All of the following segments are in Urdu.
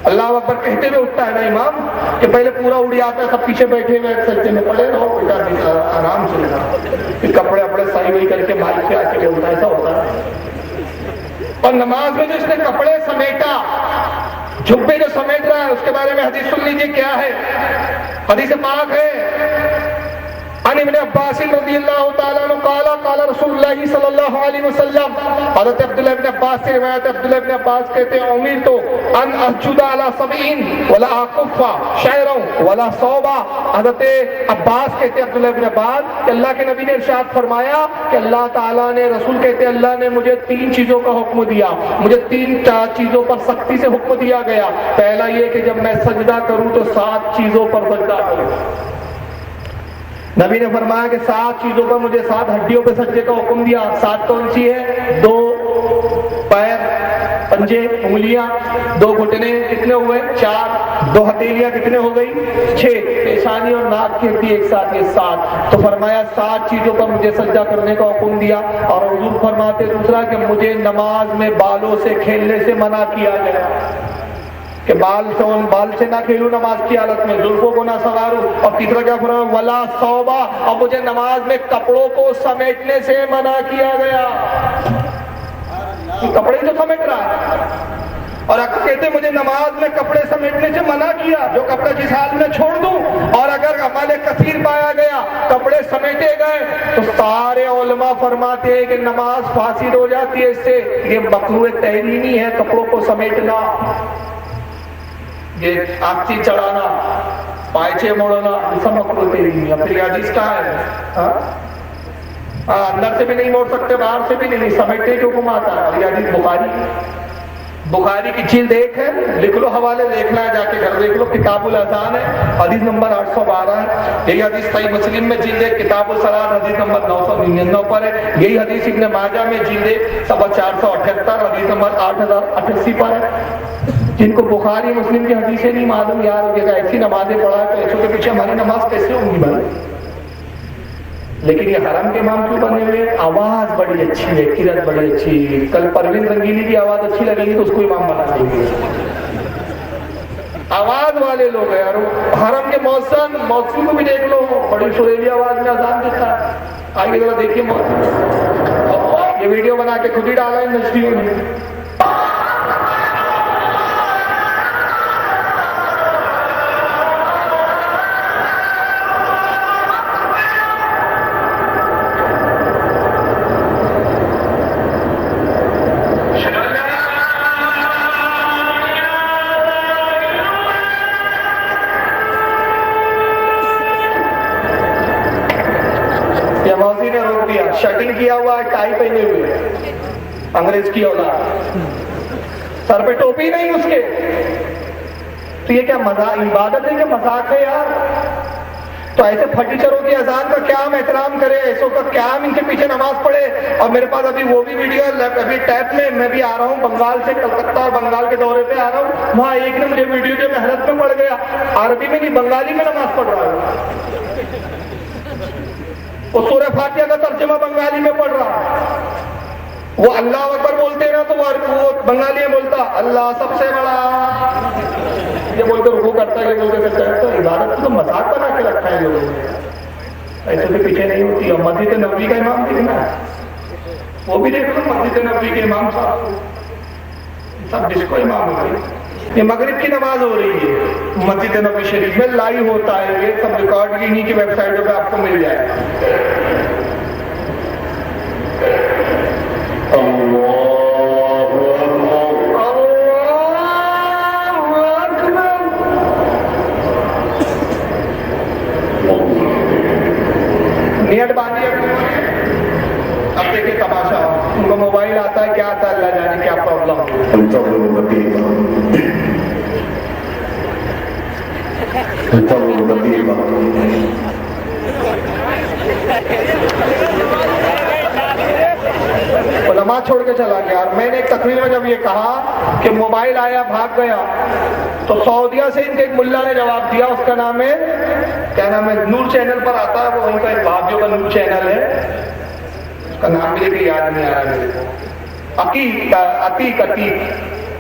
اللہ اکبر کہتے ہوئے اٹھتا ہے نا امام کہ پہلے پورا اڑی آتا ہے، سب پیچھے بیٹھے ہوئے سجدے میں پڑے رہو بیٹا آرام سے رہا، پھر کپڑے اپڑے صحیح وہی کر کے مائک پہ آ کے بولتا ہے، ایسا ہوتا ہے۔ اور نماز میں جو اس نے کپڑے سمیٹا، جھبے جو سمیٹ رہا ہے، اس کے بارے میں حدیث سن لیجیے کیا ہے۔ حدیث پاک ہے عن ابن عباس رضی اللہ تعالیٰ عنہ قال قال رسول اللہ صلی اللہ علیہ وسلم، حضرت عبداللہ ابن عباس سے روایت ہے، عبداللہ ابن عباس کہتے ہیں امرت ان اسجد علی سبعین ولا اکف شعرا ولا صوبا۔ حضرت عباس کہتے ہیں، عبداللہ ابن عباس، کہ اللہ کے نبی نے ارشاد فرمایا کہ اللہ تعالیٰ نے، رسول کہتے ہیں اللہ نے مجھے 3 چیزوں کا حکم دیا، مجھے 3 چیزوں پر سختی سے حکم دیا گیا۔ پہلا یہ کہ جب میں سجدہ کروں تو 7 چیزوں پر سجدہ کروں۔ نبی نے فرمایا کہ 7 چیزوں پر مجھے 7 ہڈیوں پہ سجدے کا حکم دیا۔ 7 کون سی ہے؟ 2 پیر، پنجے، انگلیاں، 2 گھٹنے کتنے ہوئے؟ 4، 2 ہتھیلیاں کتنے ہو گئی؟ 6، پیشانی اور ناک کی ہڈی ایک ساتھ، یہ 7۔ تو فرمایا 7 چیزوں پر مجھے سجدہ کرنے کا حکم دیا۔ اور حضور فرماتے دوسرا کہ مجھے نماز میں بالوں سے کھیلنے سے منع کیا گیا، کہ بال سے نہ کھیلوں نماز کی حالت میں، زلفوں کو نہ سنواروں۔ اور تیسرا کیا فرمایا؟ ولا صوبا، اور مجھے نماز میں کپڑوں کو سمیٹنے سے منع کیا گیا۔ کپڑے تو سمیٹ رہا ہے، اور اگر کہتے مجھے نماز میں کپڑے سمیٹنے سے منع کیا، جو کپڑے جس حال میں چھوڑ دوں، اور اگر عمل کثیر پایا گیا، کپڑے سمیٹے گئے، تو سارے علماء فرماتے ہیں کہ نماز فاسد ہو جاتی ہے اس سے۔ یہ مکروہ تحریمی ہے کپڑوں کو سمیٹنا، یہ آنکھی چڑھانا، پائچے موڑنا، یہ سب مکروہ تحریمی ہے۔ پھر حدیث کہاں ہے؟ اندر سے بھی نہیں موڑ سکتے، باہر سے بھی نہیں، سمیٹنے کے حکم آتا ہے۔ یہ حدیث بخاری کی جلد 1 ہے، لکھ لو، حوالے دیکھنا ہے جا کے گھر دیکھ لو، کتاب الاذان ہے، حدیث نمبر 812 ہے۔ یہی حدیث صحیح مسلم میں جلد 1 کتاب الصلاۃ حدیث نمبر 999 پر ہے۔ یہی حدیث ابن ماجہ میں جلد 1 صفحہ 478 حدیث نمبر 8088 پر ہے۔ جن کو بخاری مسلم کی حدیثیں نہیں معلوم، یار ہوگا ایسی نمازیں پڑھا تو ایسوں کے پیچھے ہماری نماز کیسے ہوں گی بھائی؟ لیکن یہ حرم کے امام کیوں بنے ہوئے؟ آواز بڑی اچھی ہے، قرت بڑی اچھی، کل پروین رنگیلی کی آواز اچھی لگے گی تو اس کو امام بنا دیں گے۔ آواز والے لوگ ہیں یار۔ حرم کے مؤذن کو بھی دیکھ لو، بڑی سریلی آواز میں اذان دیتا ہے۔ آئیے ذرا دیکھیے مؤذن، یہ ویڈیو بنا کے خود ہی ڈالا ہے نشریوں نے۔ مؤذن نے روک دیا، شرٹنگ کیا ہوا ہے، ٹائی پہنے ہوئے، انگریز کی اولاد، سر پہ ٹوپی نہیں اس کے۔ تو یہ کیا مذاق عبادت ہے کہ مذاق ہے یار؟ تو ایسے پھٹیچروں کی اذان کا کیا ہم احترام کریں، ایسوں کا کیا ہم ان کے پیچھے نماز پڑھے؟ اور میرے پاس ابھی وہ بھی ویڈیو ابھی ٹیپ میں بھی آ رہا ہوں، بنگال سے، کلکتہ اور بنگال کے دورے پہ آ رہا ہوں، وہاں ایک نے مجھے ویڈیو جو میں حالت میں پڑ گیا، عربی میں نہیں بنگالی میں نماز پڑھ رہا ہوں، وہ سورہ فاتحہ کا ترجمہ بنگالی میں پڑھ رہا، وہ اللہ اکبر بولتے نا تو وہ بنگالی میں بولتا اللہ سب سے بڑا، یہ بول کر رکوع کرتا ہے، یہ بول کر کرتا ہے۔ تو عبادت کو تو مذاق بنا کے رکھا ہے لوگوں نے، ایسے بھی پیچھے نہیں ہوتی۔ اور مسجد نبوی کا امام دیکھنا ہے، وہ بھی دیکھ لو، مسجد نبوی کے امام صاحب سب ڈسکو امام ہو گئے۔ یہ مغرب کی نماز ہو رہی ہے مسجد نبوی شریف میں، لائیو ہوتا ہے، یہ سب ریکارڈ کی انہی کی ویب سائٹوں پہ آپ کو مل جائے گا۔ نیٹ باندھی اب دیکھیں تماشا، ان کو موبائل آتا ہے، کیا آتا ہے اللہ جانے کیا پرابلم۔ علماء چھوڑ کے چلا گیا۔ اور میں نے ایک تقریر میں جب یہ کہا کہ موبائل آیا بھاگ گیا، تو سعودیہ سے ان کے ایک ملا نے جواب دیا، اس کا نام ہے کیا نام ہے، نور چینل پر آتا ہے، وہ وہیں کا ایک بھابیوں کا نور چینل ہے، اس کا نام بھی لیکن یاد نہیں آ رہا میرے کو، عتیق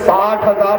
60,000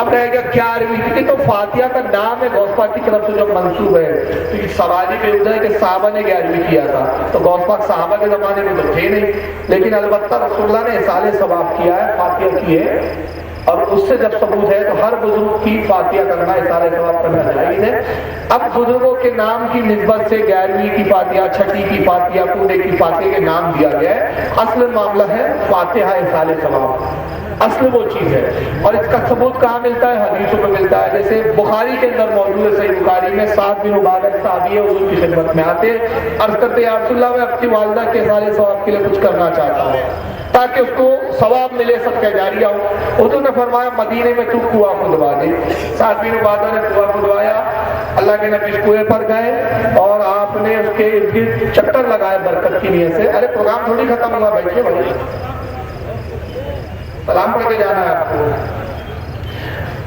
اب رہ گیا کیا عربی کی، تو فاتحہ کا نام ہے غوث پاک کی طرف سے جو منسوب ہے، کیونکہ سوالی پہ ہوتا ہے کہ صحابہ نے گیارہویں کیا تھا، تو غوث پاک صحابہ کے زمانے میں تو تھے نہیں، لیکن البتہ رسول اللہ نے اصالِ ثواب کیا ہے، فاتحہ کی ہے، اور اس سے جب ثبوت ہے تو ہر بزرگ کی فاتحہ کرنا، اصالِ ثواب کرنا جائز ہے۔ اب بزرگوں کے نام کی نسبت سے گیارہویں کی فاتحہ، چھٹی کی فاتحہ، پورے کی فاتحہ کے نام دیا گیا ہے، اصل معاملہ ہے فاتحہ اصالِ ثواب، اصل وہ چیز ہے۔ اور اس کا ثبوت کہاں ملتا ہے؟ حدیثوں میں ملتا ہے، جیسے بخاری کے اندر موجود ہے، صحیح بخاری میں سعد بن عبادہ صحابی ہے، حضور کی خدمت میں آتے عرض کرتے یا رسول اللہ میں اپنی والدہ کے اصالِ ثواب کے لیے کچھ کرنا چاہتا ہوں تاکہ اس کو ثواب ملے، صدقہ جاریہ ہو۔ حضور نے فرمایا مدینے میں تو کنواں کھدوا دے۔ سعد بن عبادہ نے کنواں کھدوایا، اللہ کے نبی اس کنویں پر گئے اور آپ نے اس کے ارد گرد چکر لگائے برکت کی نیت سے۔ ارے پروگرام تھوڑی ختم ہوا، بیٹھیے بھائی، سلام پڑھ کے جانا ہے آپ کو۔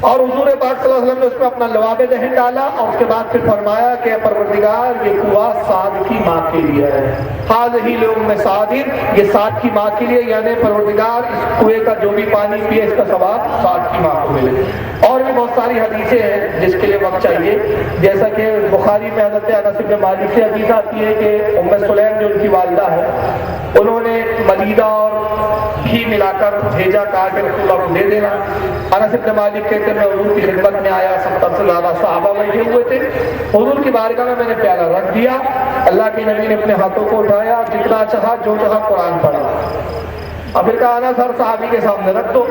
اور حضور پاک صلی اللہ علیہ وسلم نے اس میں اپنا لواب دہن ڈالا اور اس کے بعد پھر فرمایا کہ پروردگار یہ کنواں سعد کی ماں کے لیے ہے، ہذہ لأم سعد، یہ سعد کی ماں کے لیے، یعنی پروردگار اس کنویں کا جو بھی پانی پیے اس کا ثواب سعد کی ماں کو ملے۔ اور بھی بہت ساری حدیثیں ہیں جس کے لیے وقت چاہیے، جیسا کہ بخاری میں حضرت انس بن مالک سے حدیث آتی ہے کہ ام سلیم جو ان کی والدہ ہے، انہوں نے ملیدہ اور گھی ملا کر بھیجا، کہا کہ رسول اللہ کو دے دینا۔ انس بن مالک کہتے میں حضور کی خدمت میں آیا، 70 سے زیادہ صحابہ بیٹھے ہوئے تھے، حضور کی بارگاہ میں نے پیالہ رکھ دیا، اللہ کے نبی نے اپنے ہاتھوں کو اٹھایا، جتنا چاہا جو چاہا قرآن پڑھا، اور پھر کہا نا ہر صحابی کے سامنے رکھ دو،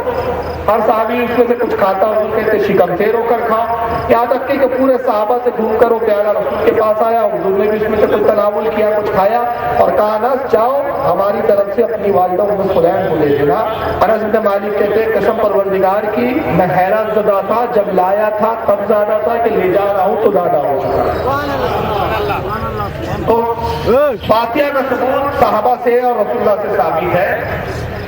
ہر صحابی اس میں سے کچھ کھاتا، حضور کہتے شکم سے رو کر کھا، یہاں تک کہ پورے صحابہ سے گھوم کر وہ پیالہ رسول کے پاس آیا، حضور نے بھی اس میں سے کچھ تناول کیا، کچھ کھایا، اور کہا انس جاؤ ہماری طرف سے اپنی والدہ ام سلیم کو دے دینا۔ انس بن مالک کہتے قسم پروردگار کی میں حیرت زدہ تھا، جب لایا تھا تب زیادہ تھا، کہ لے جا رہا ہوں تو زیادہ ہو چکا۔ تو فاتحہ کا ثبوت صحابہ سے اور رسول اللہ سے ثابت ہے۔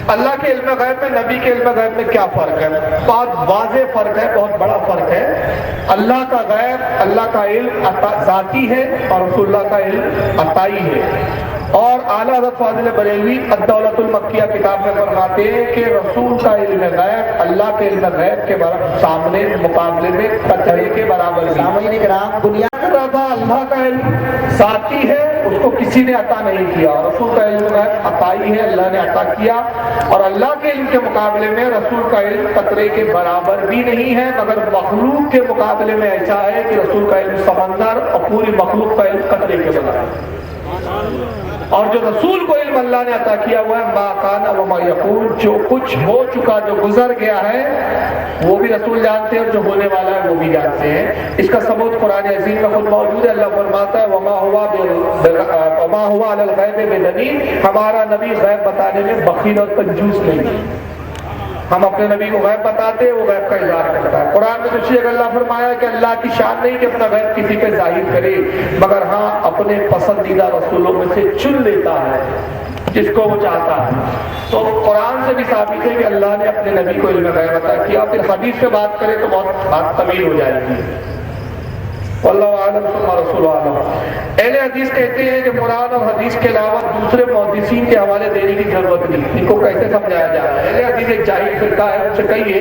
اللہ کے علم غیب میں نبی کے علم غیب میں کیا فرق ہے؟ بہت واضح فرق ہے، بہت بڑا فرق ہے۔ اللہ کا غیب، اللہ کا علم ذاتی ہے اور رسول اللہ کا علم عطائی ہے۔ اور اعلیٰ حضرت فاضل بریلوی الدولۃ المکیہ کتاب میں فرماتے ہیں کہ رسول کا علم غیب اللہ کے علم غیب کے سامنے مقابلے میں کچرے کے برابر ہے۔ سامعین کرام، بنیاد تھا اللہ کا علم ذاتی ہے، اس کو کسی نے عطا نہیں کیا، رسول کا علم غیب عطائی ہے، اللہ نے عطا کیا، اور اللہ کے علم کے مقابلے میں رسول کا علم قطرے کے برابر بھی نہیں ہے، مگر مخلوق کے مقابلے میں ایسا ہے کہ رسول کا علم سمندر اور پوری مخلوق کا علم قطرے کے برابر۔ اور جو رسول کو علم اللہ نے عطا کیا ہوا ہے ما کان و ما یکون، جو کچھ ہو چکا، جو گزر گیا ہے وہ بھی رسول جانتے ہیں، اور جو ہونے والا ہے وہ بھی جانتے ہیں۔ اس کا ثبوت قرآن عظیم میں خود موجود ہے، اللہ فرماتا ہے وما ہوا علی الغیب بدنین، ہمارا نبی غیب بتانے میں بخیل اور کنجوس نہیں، ہم اپنے نبی کو غیب بتاتے ہیں، وہ غیب کا اظہار کرتا ہے۔ قرآن میں دوسری جگہ اللہ فرمایا کہ اللہ کی شان نہیں کہ اپنا غیب کسی پہ ظاہر کرے، مگر ہاں اپنے پسندیدہ رسولوں میں سے چن لیتا ہے جس کو وہ چاہتا ہے۔ تو قرآن سے بھی ثابت ہے کہ اللہ نے اپنے نبی کو علم غیب عطا کیا۔ پھر حدیث سے بات کریں تو بہت بات طویل ہو جائے گی، واللہ اعلم ثم رسول اعلم۔ اہل حدیث کہتے ہیں کہ قرآن اور حدیث کے علاوہ دوسرے محدثین کے حوالے دینے کی ضرورت نہیں۔ ان کو کیسے سمجھایا جا رہا ہے؟ اہل حدیث ایک جاہل فرقہ ہے، ان سے کہیے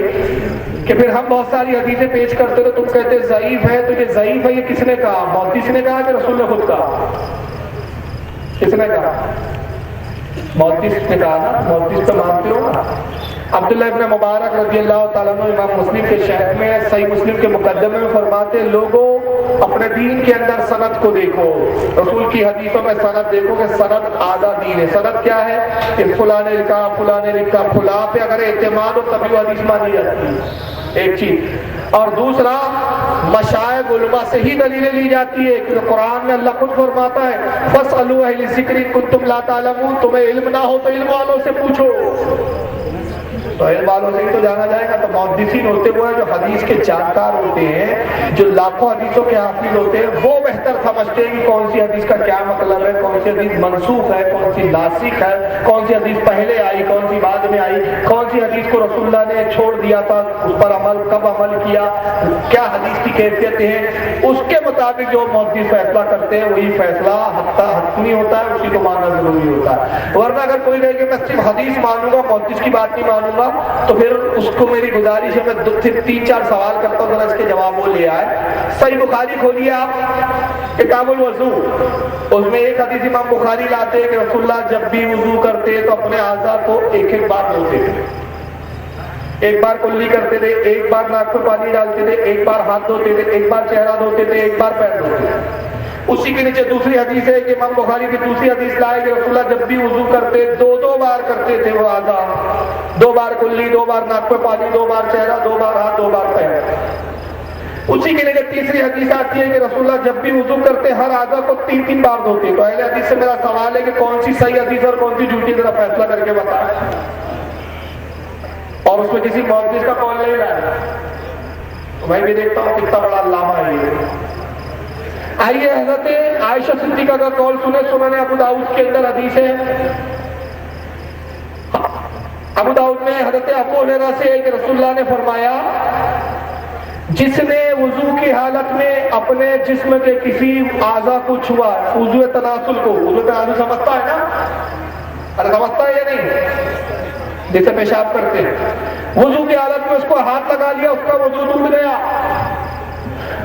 کہ پھر ہم بہت ساری حدیثیں پیش کرتے تو تم کہتے ضعیف ہے، تو یہ ضعیف ہے یہ کس نے کہا؟ محدث نے کہا کہ رسول نے خود کہا؟ کس نے کہا؟ محدث نے کہا نا، محدث تو مانتے ہو نا۔ عبداللہ ابن مبارک رضی اللہ تعالیٰ عنہ امام مسلم کے شہر میں صحیح مسلم کے مقدمے میں فرماتے لوگوں اپنے دین کے اندر سند کو دیکھو، رسول کی حدیثوں میں سند دیکھو کہ سند آدھا دین ہے۔ سند کیا ہے؟ کہ فلاں نے لکھا، فلاں نے لکھا، فلاں پہ اگر اعتماد ہو تبھی وہ حدیث مانی جاتی ہے، ایک چیز۔ اور دوسرا مشائخ علماء سے ہی دلیلیں لی جاتی ہے، کہ قرآن میں اللہ خود فرماتا ہے فَاسْأَلُوا أَهْلَ الذِّكْرِ إِن كُنتُمْ لَا تَعْلَمُونَ، تمہیں علم نہ ہو تو علم والوں سے پوچھو۔ تو علم والوں سے ہی تو جانا جائے گا۔ تو محدثین ہوتے ہوئے جو حدیث کے جانکار ہوتے ہیں، جو لاکھوں حدیثوں کے حافظ ہوتے ہیں، وہ بہتر سمجھتے ہیں کہ کون سی حدیث کا کیا مطلب ہے، کون سی حدیث منسوخ ہے، کون سی ناسخ ہے، کون سی حدیث پہلے آئی، کون سی بعد میں آئی، کون سی حدیث کو رسول اللہ نے چھوڑ دیا تھا، اس پر عمل کب عمل کیا، کیا حدیث کی کیفیت ہے، اس کے مطابق جو محدث فیصلہ کرتے ہیں وہی فیصلہ حتمی ہوتا ہے، اسی کو ماننا ضروری ہوتا ہے۔ ورنہ اگر کوئی کہے کہ میں صرف حدیث مانوں گا، محدث کی بات نہیں مانوں گا، تو پھر اس کو میری گزارش ہے میں 3-4 سوال کرتا ہوں، ذرا اس کے جواب وہ لے آئے۔ صحیح بخاری کھولیے آپ، کتاب الوضو، اس میں ایک حدیث امام بخاری لاتے ہیں کہ رسول اللہ جب بھی وضو کرتے تو اپنے اعضاء کو ایک ایک بار دھوتے تھے، ایک بار کلی کرتے تھے، ایک بار ناک پر پانی ڈالتے تھے، ایک بار ہاتھ دھوتے تھے، ایک بار چہرہ دھوتے تھے، ایک بار پیر دھوتے تھے۔ اسی کے نیچے دوسری حدیث ہے کہ امام بخاری کی دوسری حدیث لائے کہ رسول اللہ جب بھی وضو کرتے 2 بار کرتے تھے وہ اعضاء، 2 بار کلی، 2 بار ناک پہ پانی، 2 بار چہرہ، 2 بار ہاتھ، 2 بار پیر۔ اسی کے لیے تیسری حدیث آتی ہے کہ رسول اللہ جب بھی وضو کرتے ہر اعضاء کو 3 بار دھوتے۔ تو اہل حدیث سے میرا سوال ہے کہ کون سی صحیح حدیث اور کون سی جھوٹی، ذرا فیصلہ کر کے بتائیں، اور اس میں کسی محدث کا قول نہیں رہا۔ تو میں بھی دیکھتا ہوں کتنا بڑا علامہ ہے یہ۔ آئیے حضرت عائشہ صدیقہ کا قول سنیں، سنن ابو داؤد کے اندر حدیث ہے، ابو داؤد میں حضرت ابو ہریرہ سے ہے کہ رسول اللہ نے فرمایا جس نے وضو کی حالت میں اپنے جسم کے کسی اعضاء کو چھوا، وضو تناسل کو، وضو تناسل سمجھتا ہے نا، ارے سمجھتا ہے یا نہیں، جیسے پیشاب کرتے ہیں، وضو کی حالت میں اس کو ہاتھ لگا لیا، اس کا وضو ٹوٹ گیا۔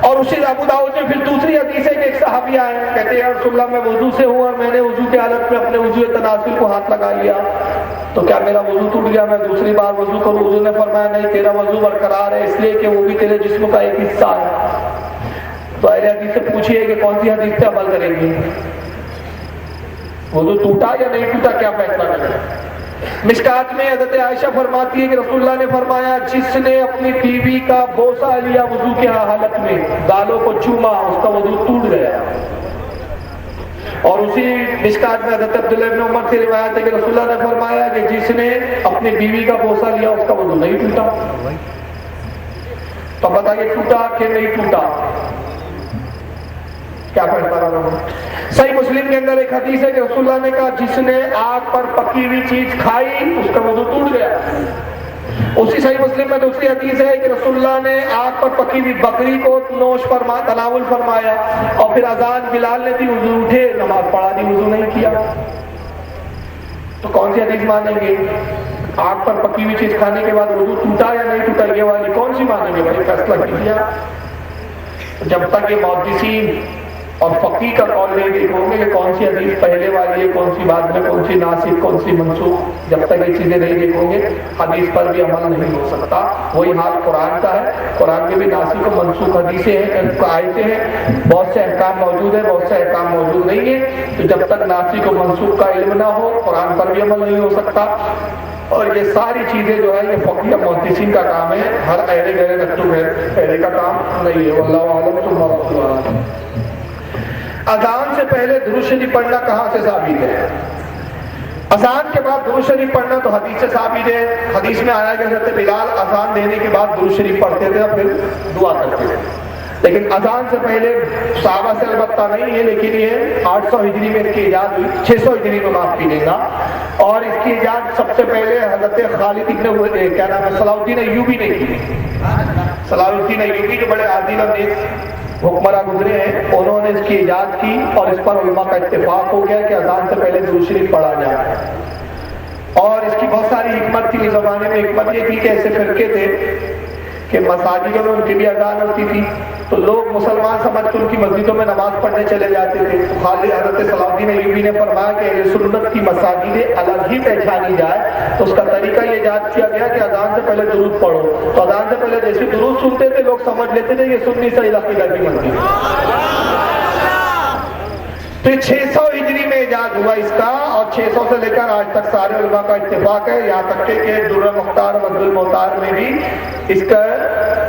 اور اسی ابو داؤد میں پھر دوسری حدیث ہے کہ ایک صحابی آئے، کہتے ہیں رسول اللہ میں وضو سے ہوں اور میں نے وضو کی حالت میں اپنے وضو تناسل کو ہاتھ لگا لیا، تو کیا میرا وضو ٹوٹ گیا، میں دوسری بار وضو کروں؟ حضور نے فرمایا نہیں، تیرا وضو برقرار ہے، اس لیے کہ وہ بھی تیرے جسم کا ایک حصہ ہے۔ تو اہل حدیث سے پوچھئے کہ کون سی حدیث پہ عمل کریں گے، وضو ٹوٹا یا نہیں ٹوٹا، کیا فیصلہ کریں؟ مشکات میں حضرت عائشہ فرماتی ہے کہ رسول اللہ نے فرمایا جس نے اپنی بیوی کا بوسہ لیا وضو کی حالت میں، گالوں کو چوما، اس کا وضو ٹوٹ گیا۔ اور اسی مشکات میں حضرت عبداللہ ابن عمر سے روایت ہے کہ رسول اللہ نے فرمایا کہ جس نے اپنی بیوی کا بوسہ لیا اس کا وضو نہیں ٹوٹا۔ تو بتائیے ٹوٹا کہ نہیں ٹوٹا، کیا فیصلہ کرنا؟ صحیح مسلم کے اندر ایک حدیث ہے کہ رسول اللہ نے کہا جس نے آگ پر پکی ہوئی چیز کھائی اس کا وضو ٹوٹ گیا۔ اسی صحیح مسلم میں دوسری حدیث ہے کہ رسول اللہ نے آگ پر پکی ہوئی بکری کو نوش فرما تناول فرمایا، اور پھر اذان بلال نے دی، وضو اٹھے، نماز پڑھا دی، وضو نہیں کیا۔ تو کون سی حدیث مانیں گے؟ آگ پر پکی ہوئی چیز کھانے کے بعد وضو ٹوٹا یا نہیں ٹوٹا، یہ والی کون سی مانیں گے؟ بھائی فیصلہ کیجیے۔ جب تک یہ محدثین اور فقی کا قول نہیں دیکھو گے کہ کون سی حدیث پہلے والی ہے، کون سی بعد میں، کون سی ناسخ، کون سی منسوخ، جب تک یہ چیزیں نہیں دیکھو گے حدیث پر بھی عمل نہیں ہو سکتا۔ وہی حال قرآن کا ہے، قرآن کے بھی ناسخ و منسوخ حدیثیں ہیں، آیتیں ہیں، بہت سے احکام موجود ہیں، بہت سے احکام موجود نہیں ہیں۔ تو جب تک ناسخ و منسوخ کا علم نہ ہو قرآن پر بھی عمل نہیں ہو سکتا۔ اور یہ ساری چیزیں جو ہے یہ فقی و محدثین کا کام ہے، ہر اہل گہرے نقطوں پہلے کا کام نہیں ہے۔ واللہ اعلم ثم اعلم۔ اذان سے پہلے درود شریف پڑھنا کہاں سے ثابت ہے؟ اذان کے بعد درود شریف پڑھنا تو حدیث سے ثابت ہے۔ حدیث میں آیا کہ حضرت بلال اذان دینے کے بعد درود شریف پڑھتے تھے اور پھر دعا کرتے تھے، لیکن اذان سے پہلے صحابہ سے البتہ نہیں ہے، لیکن یہ 800 ہجری میں اس کی ایجاد ہوئی، 600 ہجری میں معاف کیجیے گا، اور اس کی ایجاد سب سے پہلے حضرت خالد ابن کیا نام ہے صلاح الدین ایوبی نے کی۔ صلاح الدین ایوبی جو بڑے عادل اور نیک حکمراں گزرے ہیں، انہوں نے اس کی ایجاد کی، اور اس پر علماء کا اتفاق ہو گیا کہ اذان سے پہلے درود شریف پڑھا جائے۔ اور اس کی بہت ساری حکمت تھی اس زمانے میں۔ حکمت یہ تھی کہ ایسے فرقے تھے کہ مساجدوں میں ان کی بھی اذان ہوتی تھی، تو لوگ مسلمان سمجھ کے ان کی مسجدوں میں نماز پڑھنے چلے جاتے تھے۔ تو خالد حضرت صلاح الدین ایوبی نے فرمایا کہ اہل سنت کی مساجدیں الگ ہی پہچانی جائے، تو اس کا طریقہ یہ ایجاد کیا گیا کہ اذان سے پہلے درود پڑھو۔ تو اذان سے پہلے جیسے درود سنتے تھے لوگ سمجھ لیتے تھے یہ سنی صحیح عقیدہ کی مسجد ہے۔ تو 600 ہجری میں ایجاد ہوا اس کا، اور 600 سے لے کر آج تک سارے علماء کا اتفاق ہے، یہاں تک کہ در مختار و عبد المختار میں بھی اس کا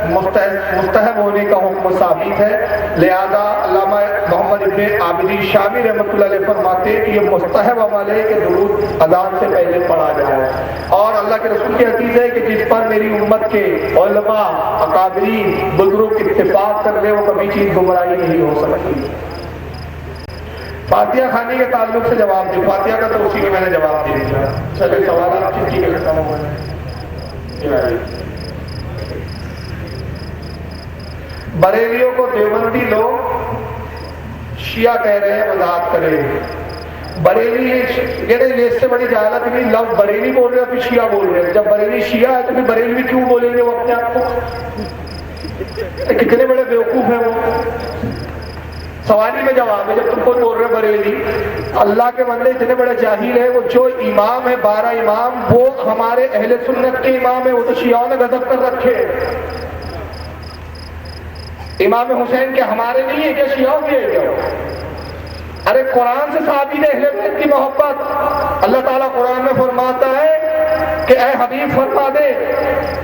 مستحب ہونے کا حکم ثابت ہے۔ لہذا علامہ محمد ابن عابدی شامی رحمۃ اللہ علیہ فرماتے ہیں کہ یہ مستحب عمل ہے کہ درود اذان سے پہلے پڑھا جائے، اور اللہ کے رسول کی حدیث ہے کہ جس پر میری امت کے علماء اکابرین بزرگ اتفاق کر لے وہ کبھی چیز گمراہی نہیں ہو سکتی۔ فاتحہ خانے کے تعلق سے جواب دیں، فاتحہ کا تو اسی میں نے جواب دے دیا۔ چلے سوالات کسی کے کرتا ہوں میں۔ بریلیوں کو دیوبندی لوگ شیعہ کہہ رہے ہیں، وضاحت کریں۔ بریلی یہ اس سے بڑی جہالت نہیں، لفظ بریلی بول رہے ہیں پھر شیعہ بول رہے ہیں. جب بریلی شیعہ ہے تو پھر بریلوی کیوں بولیں گے وہ اپنے آپ کو؟ کتنے بڑے بیوقوف ہیں وہ. سوال ہی میں جواب ہے. جب تم کو بول رہے بریلی، اللہ کے بندے اتنے بڑے جاہل ہیں. وہ جو امام ہے 12 امام وہ ہمارے اہل سنت کے امام ہیں، وہ تو شیعوں نے غضب کر رکھے. امام حسین کیا ہمارے نہیں ہے کیا شیعوں کے ہے کیا؟ ارے قرآن سے ثابت ہے اہل بیت کی محبت. اللہ تعالیٰ قرآن میں فرماتا ہے کہ اے حبیب فرما دے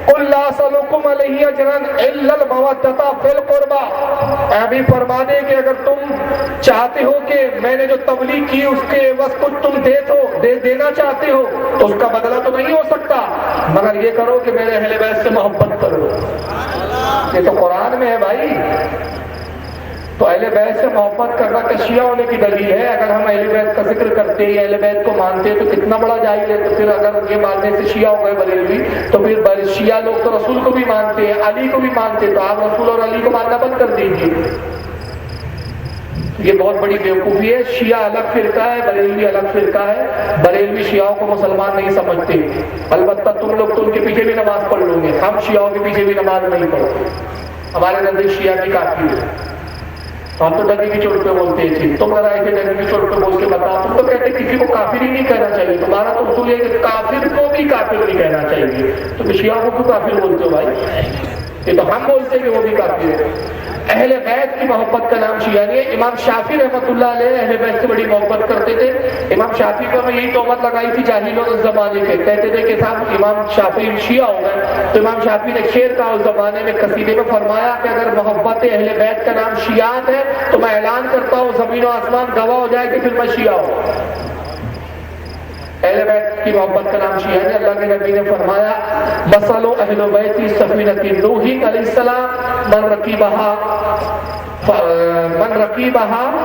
قل لا اسألکم علیہ اجرا الا المودۃ فی القربى. اے حبیب فرما دے کہ اگر تم چاہتے ہو کہ میں نے جو تبلیغ کی اس کے عوض کچھ تم دینا چاہتے ہو تو اس کا بدلہ تو نہیں ہو سکتا، مگر یہ کرو کہ میرے اہل بیت سے محبت کرو. یہ تو قرآن میں ہے بھائی. تو اہل بیت سے محبت کرنا کہ شیعہ ہونے کی دلیل ہے. اگر ہم اہل بیت کا ذکر کرتے یا اہل بیت کو مانتے تو کتنا بڑا جاہل ہے. تو پھر اگر یہ ماننے سے شیعہ ہو گئے بریلوی تو پھر شیعہ لوگ تو رسول کو بھی مانتے ہیں، علی کو بھی مانتے، تو آپ رسول اور علی کو ماننا بند کر دیجیے. یہ بہت بڑی بیوقوفی ہے. شیعہ الگ فرقہ ہے، بریلوی الگ فرقہ ہے. بریلوی شیعوں کو مسلمان نہیں سمجھتے. البتہ تم لوگ تو ان کے پیچھے بھی نماز پڑھ لو گے، ہم شیعوں کے پیچھے بھی نماز نہیں پڑھتے. ہمارے نزدیک شیعہ بھی کافی ہے. ہم تو ڈگی کی چوٹ پہ بولتے تھے، تم ذرا ایسے ڈگی کی چوٹ پہ بول کے بتاؤ. تم تو کہتے کسی کو کافر ہی نہیں کہنا چاہیے. تمہارا تو اصول ہے کہ کافر کو بھی کافر نہیں کہنا چاہیے. تو شیعہ کو کیوں کافر بولتے ہو بھائی؟ یہ تو ہم بولتے ہیں کہ وہ بھی کافر ہے. اہل بیت کی محبت کا نام شیعہ نہیں ہے. امام شافعی رحمۃ اللہ علیہ اہل بیت سے بڑی محبت کرتے تھے. امام شافعی کو میں یہی تہمت لگائی تھی جاہلوں اس زمانے کے، کہتے تھے کہ صاحب امام شافعی شیعہ ہو گئے. تو امام شافعی نے شعر کہا اس زمانے میں قصیدے میں، فرمایا کہ اگر محبت اہل بیت کا نام شیعات ہے تو میں اعلان کرتا ہوں زمین و آسمان گواہ ہو جائے کہ پھر میں شیعہ ہوں. اہل بیت کی محبت کا نام شیعہ ہے. اللہ کے نبی نے فرمایا مثل اہل بیت سفینۃ نوح علیہ السلام من رکیبہا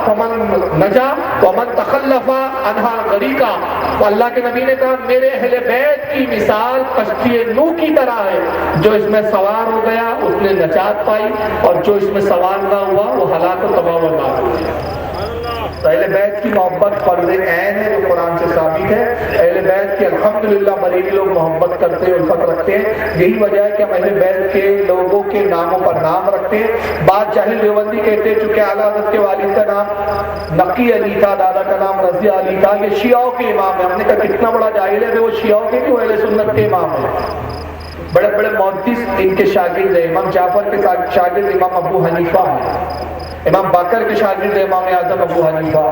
فمن نجا ومن تخلف عنہا غریقا. اللہ کے نبی نے کہا میرے اہل بیت کی مثال کشتی نوح کی طرح ہے. جو اس میں سوار ہو گیا اس نے نجات پائی، اور جو اس میں سوار نہ ہوا وہ ہلاک و تباہ و برباد ہو گیا. اہل بیت کی محبت فرض عین ہے جو قرآن سے ثابت ہے. اہل بیت کی الحمدللہ بریلی لوگ محبت کرتے ہیں، الفت رکھتے ہیں. یہی وجہ ہے کہ ہم اہل بیت کے لوگوں کے ناموں پر نام رکھتے ہیں. بعض جاہل دیوبندی کہتے ہیں چونکہ اعلیٰ حضرت کے والد کا نام نقی علی تھا، دادا کا نام رضی علی تھا، یہ شیعوں کے امام ہیں. ہم نے کہا کتنا بڑا جاہل ہے کہ وہ شیعوں کے اہل سنت کے امام ہیں. بڑے بڑے محدث ان کے شاگرد ہیں. امام جعفر کے شاگرد امام ابو حنیفہ ہیں. امام باقر کے شاگرد امام اعظم ابو حنیفہ.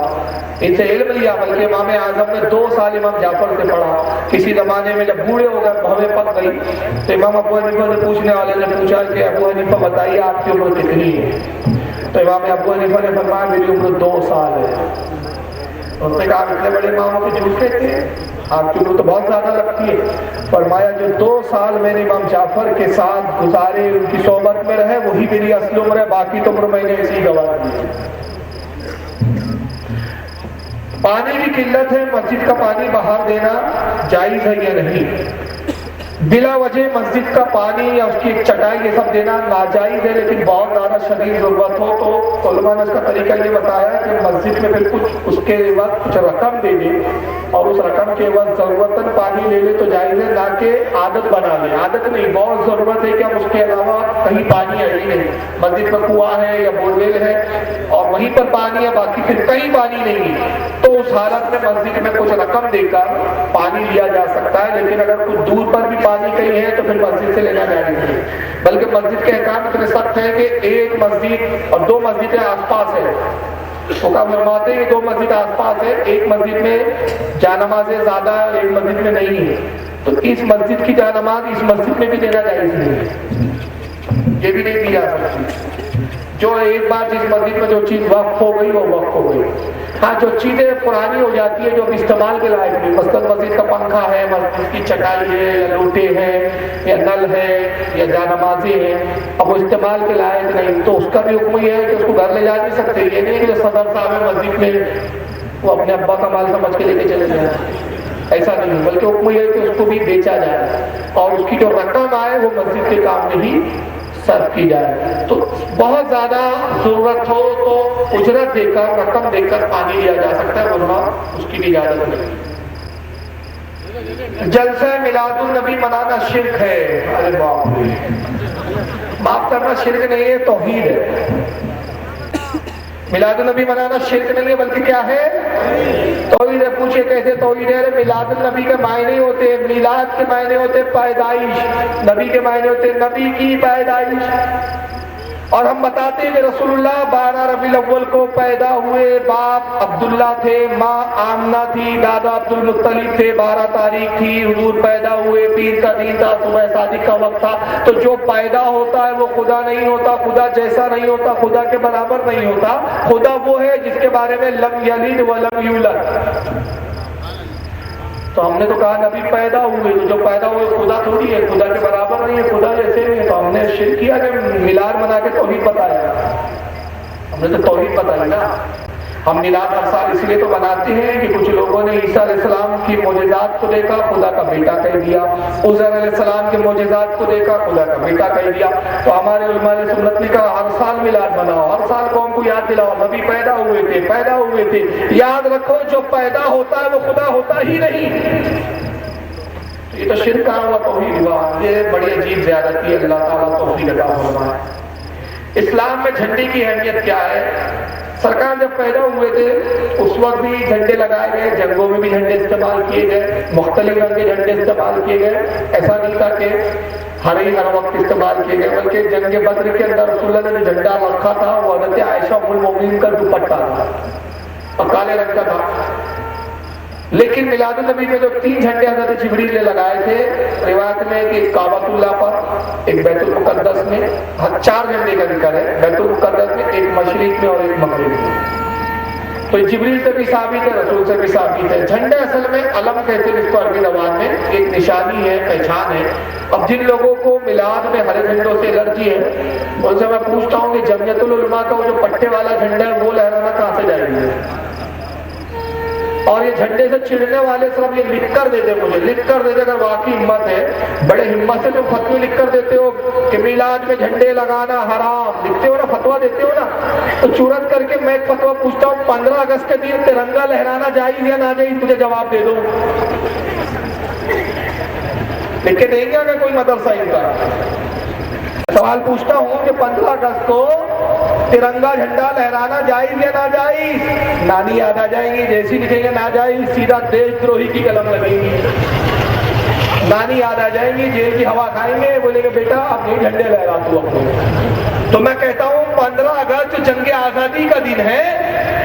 ان سے علم لیا، بلکہ امام اعظم نے 2 سال امام جعفر سے پڑھا. کسی زمانے میں جب بوڑھے ہو گئے، بھویں پک گئی، تو امام ابو حنیفہ سے پوچھنے والے نے پوچھا کہ ابو حنیفہ بتائیے آپ کی عمر کتنی ہے؟ تو امام ابو حنیفہ نے فرمایا میری عمر 2 سال ہے. انہوں نے کہا آپ اتنے بڑے امام کو جھوٹ کہتے ہیں، آپ کی عمر تو بہت زیادہ لگتی ہے. فرمایا جو 2 سال میں نے امام جعفر کے ساتھ گزارے، ان کی صحبت میں رہے، وہی میری اصل عمر ہے. باقی تو عمر میں نے ایسی گوار دی. پانی کی قلت ہے، مسجد کا پانی باہر دینا جائز ہے یا نہیں؟ بلا وجہ مسجد کا پانی یا اس کی ایک چٹائی یہ سب دینا ناجائز ہے، لیکن بہت زیادہ شدید ضرورت ہو تو علماء نے اس کا طریقہ یہ بتایا ہے کہ مسجد میں بالکل اس کے وقت کچھ رقم دے دے اور اس رقم کے وقت ضرورتاً پانی لے لے تو جائز ہے، نہ کہ عادت بنا لے. عادت نہیں، بہت ضرورت ہے کہ اب اس کے علاوہ کہیں پانی ہے ہی نہیں. مسجد میں کنواں ہے یا بورویل ہے اور وہیں پر پانی ہے، باقی پھر کہیں پانی نہیں ہے، تو اس حالت میں مسجد میں کچھ رقم دے کر پانی لیا جا سکتا ہے. لیکن اگر کچھ دور پر بھی پانی کہیں ہے تو پھر مسجد سے لینا جائز نہیں. بلکہ مسجد کے احکام اتنے سخت ہیں کہ ایک مسجد اور 2 مسجدیں آس پاس ہے. وہ کہا فرماتے ہیں کہ 2 مسجد آس پاس ہے، ایک مسجد میں جانمازیں زیادہ ہے، ایک مسجد میں نہیں ہے، تو اس مسجد کی جانماز اس مسجد میں بھی دینا جائز نہیں ہے، یہ بھی نہیں دی جا سکتی. جو ایک بار جس مسجد میں جو چیز وقف ہو گئی وہ وقف ہو گئی. ہاں جو چیزیں پرانی ہو جاتی ہے جو اب استعمال کے لائق نہیں، مثلاً مسجد کا پنکھا ہے، مسجد کی چٹائی ہے یا لوٹے ہیں یا نل ہے یا جانمازیں ہیں، اب وہ استعمال کے لائق نہیں، تو اس کا بھی حکم یہ ہے کہ اس کو گھر لے جا نہیں سکتے. یہ نہیں کہ صدر صاحب ہے مسجد میں وہ اپنے ابا کا مال سمجھ کے لے کے چلے جائیں، ایسا نہیں، بلکہ حکم یہ ہے کہ اس کو بھی بیچا جائے اور اس کی جو رقم آئے وہ مسجد کے کام میں ہی صرف کی جائے. تو بہت زیادہ ضرورت ہو تو اجرت دے کر رقم دے کر پانی لیا جا سکتا ہے، ورنہ اس کی بھی اجازت نہیں۔ جلسہ میلاد النبی منانا شرک ہے، ارے باپ رے، معاف کرنا شرک نہیں ہے، توحید ہے۔ میلاد النبی منانا شرک نہیں ہے بلکہ کیا ہے؟ توحید ہے۔ پوچھے کیسے توحید ہے؟ میلاد النبی کے معنی ہوتے، میلاد کے معنی ہوتے پیدائش، نبی کے معنی ہوتے نبی کی پیدائش۔ اور ہم بتاتے ہیں کہ رسول اللہ 12 ربیع الاول کو پیدا ہوئے، باپ عبداللہ تھے، ماں آمنہ تھی، دادا عبد المطلب تھے، 12 تاریخ تھی، حضور پیدا ہوئے، پیر کا دن تھا، صبح صادق کا وقت تھا۔ تو جو پیدا ہوتا ہے وہ خدا نہیں ہوتا، خدا جیسا نہیں ہوتا، خدا کے برابر نہیں ہوتا۔ خدا وہ ہے جس کے بارے میں لم یلد ولم یولد۔ تو ہم نے تو کہا نبی پیدا ہوئے، تو جو پیدا ہوئے خدا تھوڑی ہے، خدا کے برابر نہیں ہے، خدا جیسے نہیں ہے۔ تو ہم نے شرک کیا کہ میلاد منا کے توحید بتایا، ہم نے تو توحید بتائی نا۔ ہم میلاد ہر سال اس لیے تو مناتے ہیں کہ کچھ لوگوں نے عیسیٰ علیہ السلام کی معجزات کو دیکھا، خدا کا بیٹا کہہ دیا، عزیر علیہ السلام کے معجزات کو دیکھا، خدا کا بیٹا کہہ دیا۔ تو ہمارے علماء نے سنت نے کہا ہر سال میلاد مناؤ، ہر سال قوم کو یاد دلاؤ نبی پیدا ہوئے تھے، پیدا ہوئے تھے۔ یاد رکھو جو پیدا ہوتا ہے وہ خدا ہوتا ہی نہیں۔ یہ تو شرک کا ہوا توحید ہوا، یہ بڑی عجیب زیادتی ہے، اللہ تعالیٰ توفیق عطا فرمائے۔ اسلام میں جھنڈے کی اہمیت کیا ہے؟ سرکار جب پیدا ہوئے تھے اس وقت بھی جھنڈے لگائے گئے، جنگوں میں بھی جھنڈے استعمال کیے گئے، مختلف رنگ کے جھنڈے استعمال کیے گئے۔ ایسا نہیں تھا کہ ہر وقت استعمال کیے گئے، بلکہ جنگ بدر کے اندر رسول اللہ نے جو جھنڈا رکھا تھا وہ حضرت عائشہ ام المؤمنین کا دوپٹہ تھا اور کالے رنگ کا تھا۔ لیکن میلاد النبی میں جو 3 جھنڈے حضرت جبریل نے لگائے تھے، روایت میں کہ ایک کعبۃ اللہ پر، ایک بیت المقدس میں، 4 جھنڈے کا ذکر ہے، بیت المقدس میں، ایک مشرق میں اور ایک مغرب میں۔ تو جبریل سے بھی ثابت ہے، رسول سے بھی ثابت ہے۔ جھنڈے اصل میں علم کہتے ہیں اس کو عربی زبان میں، ایک نشانی ہے، پہچان ہے۔ اب جن لوگوں کو میلاد میں ہرے جھنڈوں سے الرجی ہے ان سے میں پوچھتا ہوں کہ جمعیت العلماء کا وہ جو پٹے والا جھنڈا ہے وہ لہرانا کہاں سے جائے گی؟ اور یہ جھنڈے سے چڑھنے والے صرف یہ لکھ کر دیتے، مجھے لکھ کر دیتے، اگر واقعی ہمت ہے، بڑے ہمت سے تم فتوی لکھ کر دیتے ہو کہ میلاد میں جھنڈے لگانا حرام، لکھتے ہو نا، فتوا دیتے ہو نا، تو چورت کر کے میں ایک فتوا پوچھتا ہوں، 15 اگست کے دن ترنگا لہرانا جائز یا ناجائز؟ مجھے جواب دے دو۔ لکھ کے دیں گے اگر کوئی مدرسہ ان کا؟ سوال پوچھتا ہوں کہ 15 اگست کو ترنگا جھنڈا لہرانا جائز یا ناجائز؟ نانی یاد آ جائیں گی، جیسی لکھیں گے ناجائز سیدھا دیش دروہی کی قلم لگیں گی۔ نانی یاد آ جائیں گی، جیل کی ہوا کھائیں گے، بولیں گے بیٹا آپ نہیں جھنڈے لہرا تو اپنے۔ تو میں کہتا ہوں 15 اگست جنگ آزادی کا دن ہے،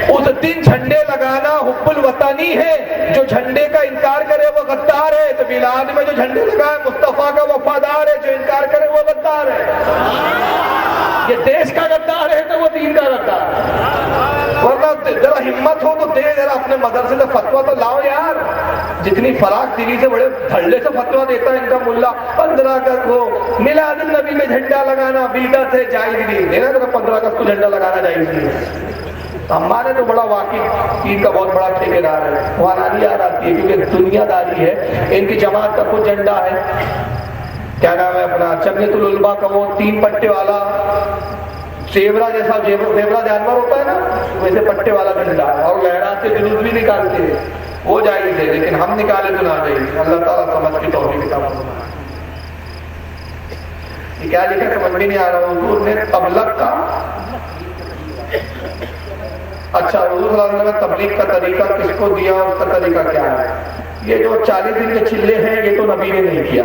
اس دن جھنڈے لگانا حب الوطنی ہے۔ جو جھنڈے کا انکار کرے وہ غدار ہے۔ تو میلاد میں جو جھنڈے لگائے مصطفیٰ کا وفادار ہے، جو انکار کرے وہ غدار ہے۔ یہ دیش کا غدار ہے تو وہ دین کا غدار ہے۔ ورنہ ذرا ہمت ہو تو دے، ذرا اپنے مدرسے سے فتوا تو لاؤ یار۔ جتنی فراق دلی سے بڑے دھڑلے سے فتوا دیتا ہے ان کا ملا، 15 اگست کو میلاد النبی میں جھنڈا لگانا بدعت ہے، جائز نہیں دینا، ذرا 15 اگست کو جھنڈا لگانا جائز نہیں ہے۔ ہمارے تو بڑا واقعی دین کا بہت بڑا ٹھیکیدار ہے، وہاں نانی یاد آتی ہے کیونکہ دنیا داری ہے۔ ان کی جماعت کا کچھ جھنڈا ہے، کیا نام ہے اپنا، جمعیت العلماء کا وہ 3 پٹے والا زیبرا جیسا، زیبرا جانور ہوتا ہے نا ویسے پٹے والا جھنڈا، اور لہراتے جلوس بھی نکالتے ہیں، وہ جائز ہے، لیکن ہم نکالے تو نہ جائز۔ اللہ تعالیٰ سمجھ کی توفیق عطا فرمائے۔ یہ کیا لکھا سمجھ میں نہیں آ رہا، حضور نے تبلغ کا، اچھا حضور صلی اللہ علیہ وسلم نے تبلیغ کا طریقہ کس کو دیا، اس کا طریقہ کیا ہے؟ یہ جو 40 دن کے چلے ہیں یہ تو نبی نے نہیں کیا،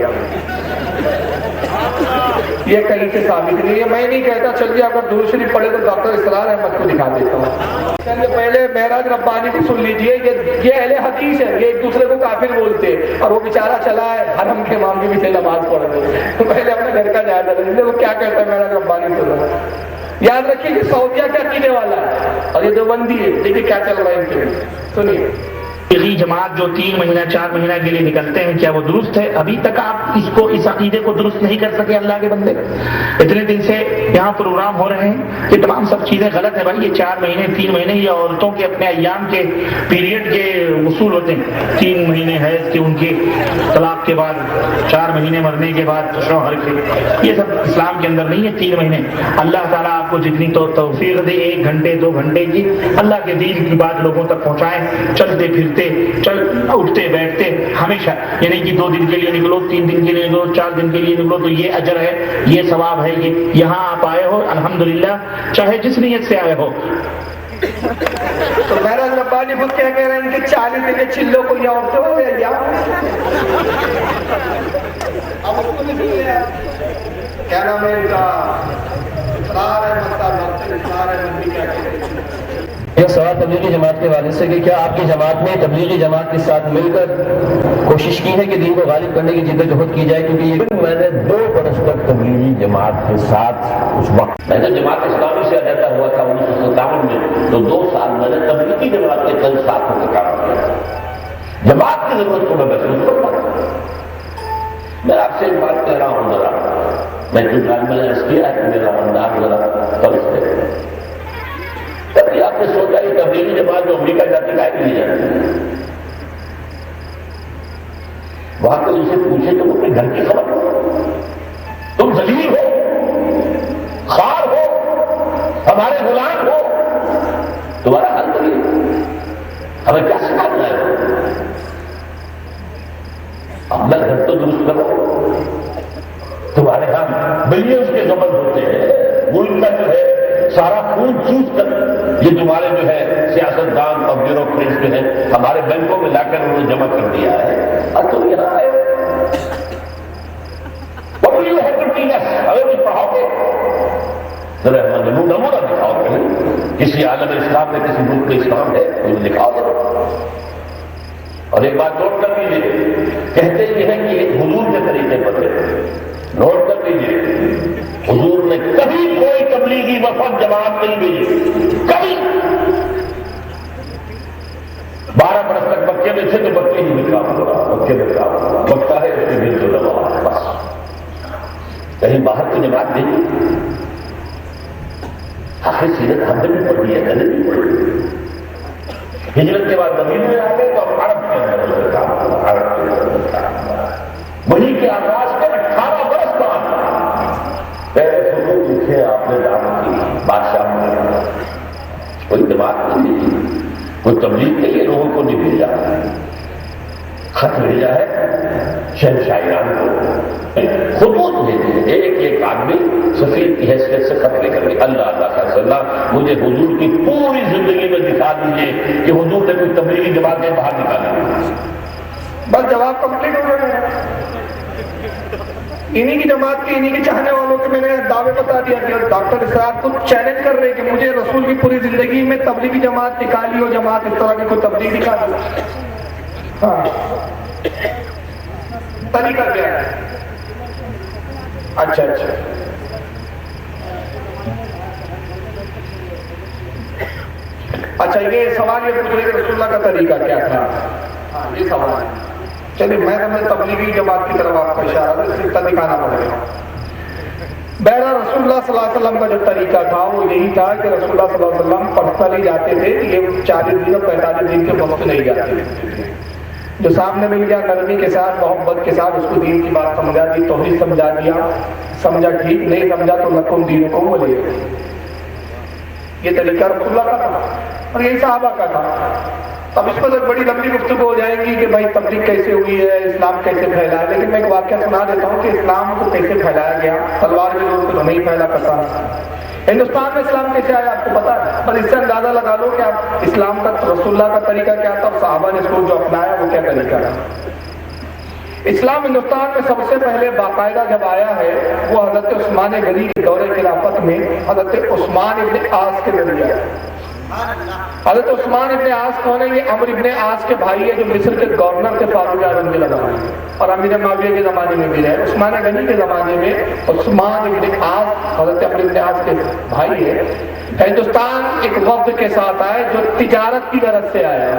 یہ کہیں سے ثابت نہیں ہے۔ میں نہیں کہتا، چلیے اگر درود شریف پڑھے تو ڈاکٹر اسرار احمد کو دکھا دیتا ہوں۔ پہلے معراج ربانی کو سن لیجئے، یہ اہل حدیث ہے، یہ ایک دوسرے کو کافر بولتے اور وہ بیچارہ چلا ہے حرم کے امام کے پیچھے نماز پڑھنے، تو پہلے اپنے گھر کا جائزہ لے وہ کیا کہتا ہے معراج ربانی سے۔ یاد رکھیے کہ سعودیہ کیا عقیدے والا ہے اور یہ دیوبندی ہے، دیکھیے کیا چل رہا ہے ان کے۔ سنیے تبلیغی جماعت جو 3 مہینہ 4 مہینہ کے لیے نکلتے ہیں، کیا وہ درست ہے؟ ابھی تک آپ اس عقیدے کو درست نہیں کر سکے اللہ کے بندے. اتنے دن سے یہاں پروگرام ہو رہے ہیں، یہ تمام سب چیزیں غلط ہیں بھائی. یہ 4 مہینے 3 مہینے یہ عورتوں کے اپنے ایام کے پیریڈ کے اصول ہوتے ہیں. 3 مہینے حیض کے، ان کے طلاق کے بعد 4 مہینے مرنے کے بعد شوہر کے، یہ سب اسلام کے اندر نہیں ہے. 3 مہینے اللہ تعالیٰ آپ کو جتنی تو توفیق دے، 1 گھنٹے 2 گھنٹے کی اللہ کے دین کی بات لوگوں تک پہنچائیں. چلتے پھرتے اٹھتے بیٹھتے ہمیشہ، یعنی کہ 2 دن کے لیے نکلو، 3 دن کے لیے نکلو، 4 دن کے لیے نکلو، تو یہ اجر ہے، یہ ثواب ہے. یہ یہاں آپ آئے ہو الحمدللہ، چاہے جس نیت سے آئے ہو. تو میرا ربانی خود کیا کہہ رہے ہیں کہ 40 دن کے چلوں کو یا عورتوں ہو یا کیا نام ہے ان کا یہ سوال تبلیغی جماعت کے والد سے کہ کیا آپ کی جماعت نے تبلیغی جماعت کے ساتھ مل کر کوشش کی ہے کہ دین کو غالب کرنے کی جدوجہد کی جائے؟ کیونکہ یہ میں نے 2 برس تک تبلیغی جماعت کے ساتھ اس وقت میں نے جماعت اسلامی سے علیحدہ ہوا تھا 1957 میں، تو 2 سال میں نے تبلیغی جماعت کے کل ساتھ ہو کے کام کیا. جماعت کی ضرورت کو میں محسوس کرتا ہوں. میں آپ سے ایک بات کہہ رہا ہوں، ذرا میں میں نے عرض کیا ہے کہ میرا انداز ذرا فرض ہے. کبھی آپ نے سوچا کہ تبلیغی جماعت جو امریکہ جاتی ہے نہیں جاتی؟ وہاں کوئی اسے پوچھے تو اپنے گھر کی خبر ہو، تم ذلیل ہو، خوار ہو، ہمارے غلام ہو، تمہارا حل کریے، ہمیں کیا سکھانا ہے؟ اپنا گھر تو درست کرو. تمہارے ہاں بلینز کے قبض ہوتے ہیں، ملک کا جو ہے سارا خون چوس کر یہ تمہارے جو ہے سیاستدان اور بیوروکریٹس جو ہیں ہمارے بینکوں میں لا کر انہوں نے جمع کر دیا ہے، اور تم یہاں آئے ہمیں کچھ پڑھاؤ گے؟ ذرا نمونہ دکھاؤ گے. کسی عالم اسلام میں کسی ملک میں اسلام ہے تو دکھاؤ گے. اور ایک بات نوٹ کر لیجیے، کہتے یہ ہے کہ حضور کے طریقے پر ہے. نوٹ کر لیجیے، حضور نے کبھی کوئی تبلیغی وفد جماعت نہیں بھیجی، کبھی. 12 برس تک مکے میں تھے تو مکے ہی میں کام ہو رہا، مکے میں کام ہو رہا، مکہ ہے اس کے دل کو دبا ہے بس. کہیں باہر کی جماعت نہیں. آخر سیرت ہم نے بھی پڑھی ہے، میں نے بھی پڑھی. ہجرت کے بعد مدینے میں آ گئے تو اب عرب کے اندر کام ہوا، عرب کے اندر کام ہوا. وہی کے آغاز کے 18 برس بعد پہلے سکوت لکھے آپ نے دعوت کی بادشاہ نے. کوئی جماعت نہیں دی، کوئی تبلیغ کے لیے لوگوں کو نہیں بھیجا. خط بھیجا ہے شہنشاہیان کو، خطوط بھیجے. ایک آدمی سفیر کی حیثیت سے خط لے کر گئے، اللہ صلی اللہ مجھے حضور کی پوری زندگی میں دکھا دیجیے کہ حضور نے کوئی تبلیغی جماعتیں باہر نکالی. بس جواب کمپلیٹ ہو گیا. انہی کی جماعت کے، انہی کے چاہنے والوں کے میں نے دعوے بتا دیا کہ ڈاکٹر اسرار کو چیلنج کر رہے کہ مجھے رسول کی پوری زندگی میں تبلیغی جماعت نکالی ہو، جماعت اس طرح کی کوئی تبلیغ نکالی. ہاں طریقہ کیا ہے؟ اچھا یہ سوال یہ پوچھ رہے کہ رسول اللہ کا طریقہ کیا تھا. یہ سوال ہے. چلیے میں تبلیغی جماعت کی طرف آپ کا اشارہ دکھانا پڑے گا. بہرحال رسول اللہ صلی اللہ علیہ وسلم کا جو طریقہ تھا وہ یہی تھا کہ رسول اللہ صلی اللہ علیہ وسلم پڑھتا نہیں جاتے تھے. یہ 40 دن اور 45 دن کے وقت نہیں جاتے تھے. جو سامنے مل گیا نرمی کے ساتھ محبت کے ساتھ اس کو دین کی بات سمجھا دی، توحید سمجھا دیا، سمجھا ٹھیک، نہیں سمجھا تو لکم دین کو بولے. یہ طریقہ رسول اللہ کا تھا اور یہی صحابہ کا تھا. اب اس پر ایک بڑی لمبی گفتگو ہو جائے گی کہ بھائی تبلیغ کیسے ہوئی ہے، اسلام کیسے پھیلا ہے. لیکن میں ایک واقعہ سنا دیتا ہوں کہ اسلام کو کیسے پھیلایا گیا. تلوار کے زور سے نہیں پھیلا کرتا. ہندوستان میں اسلام کیسے آیا آپ کو پتا ہے، پر اس سے اندازہ لگا لو کہ آپ اسلام کا رسول اللہ کا طریقہ کیا تھا اور صحابہ نے اس کو جو اپنایا وہ کیا طریقہ تھا. اسلام ہندوستان میں سب سے پہلے باقاعدہ جب آیا ہے وہ حضرت عثمان غنی کے دور خلافت میں حضرت عثمان ابن عاص کے ذریعے. حضرت عثمان ابن عاص کون ہے؟ یہ عمرو ابن عاص کے بھائی ہے جو مصر کے گورنر تھے فاروق اعظم کے زمانے میں اور امیر معاویہ کے زمانے میں بھی رہے. عثمان غنی کے زمانے میں عثمان ابن عاص حضرت عمرو ابن عاص کے بھائی ہے. ہندوستان ایک وفد کے ساتھ آئے جو تجارت کی غرض سے آیا.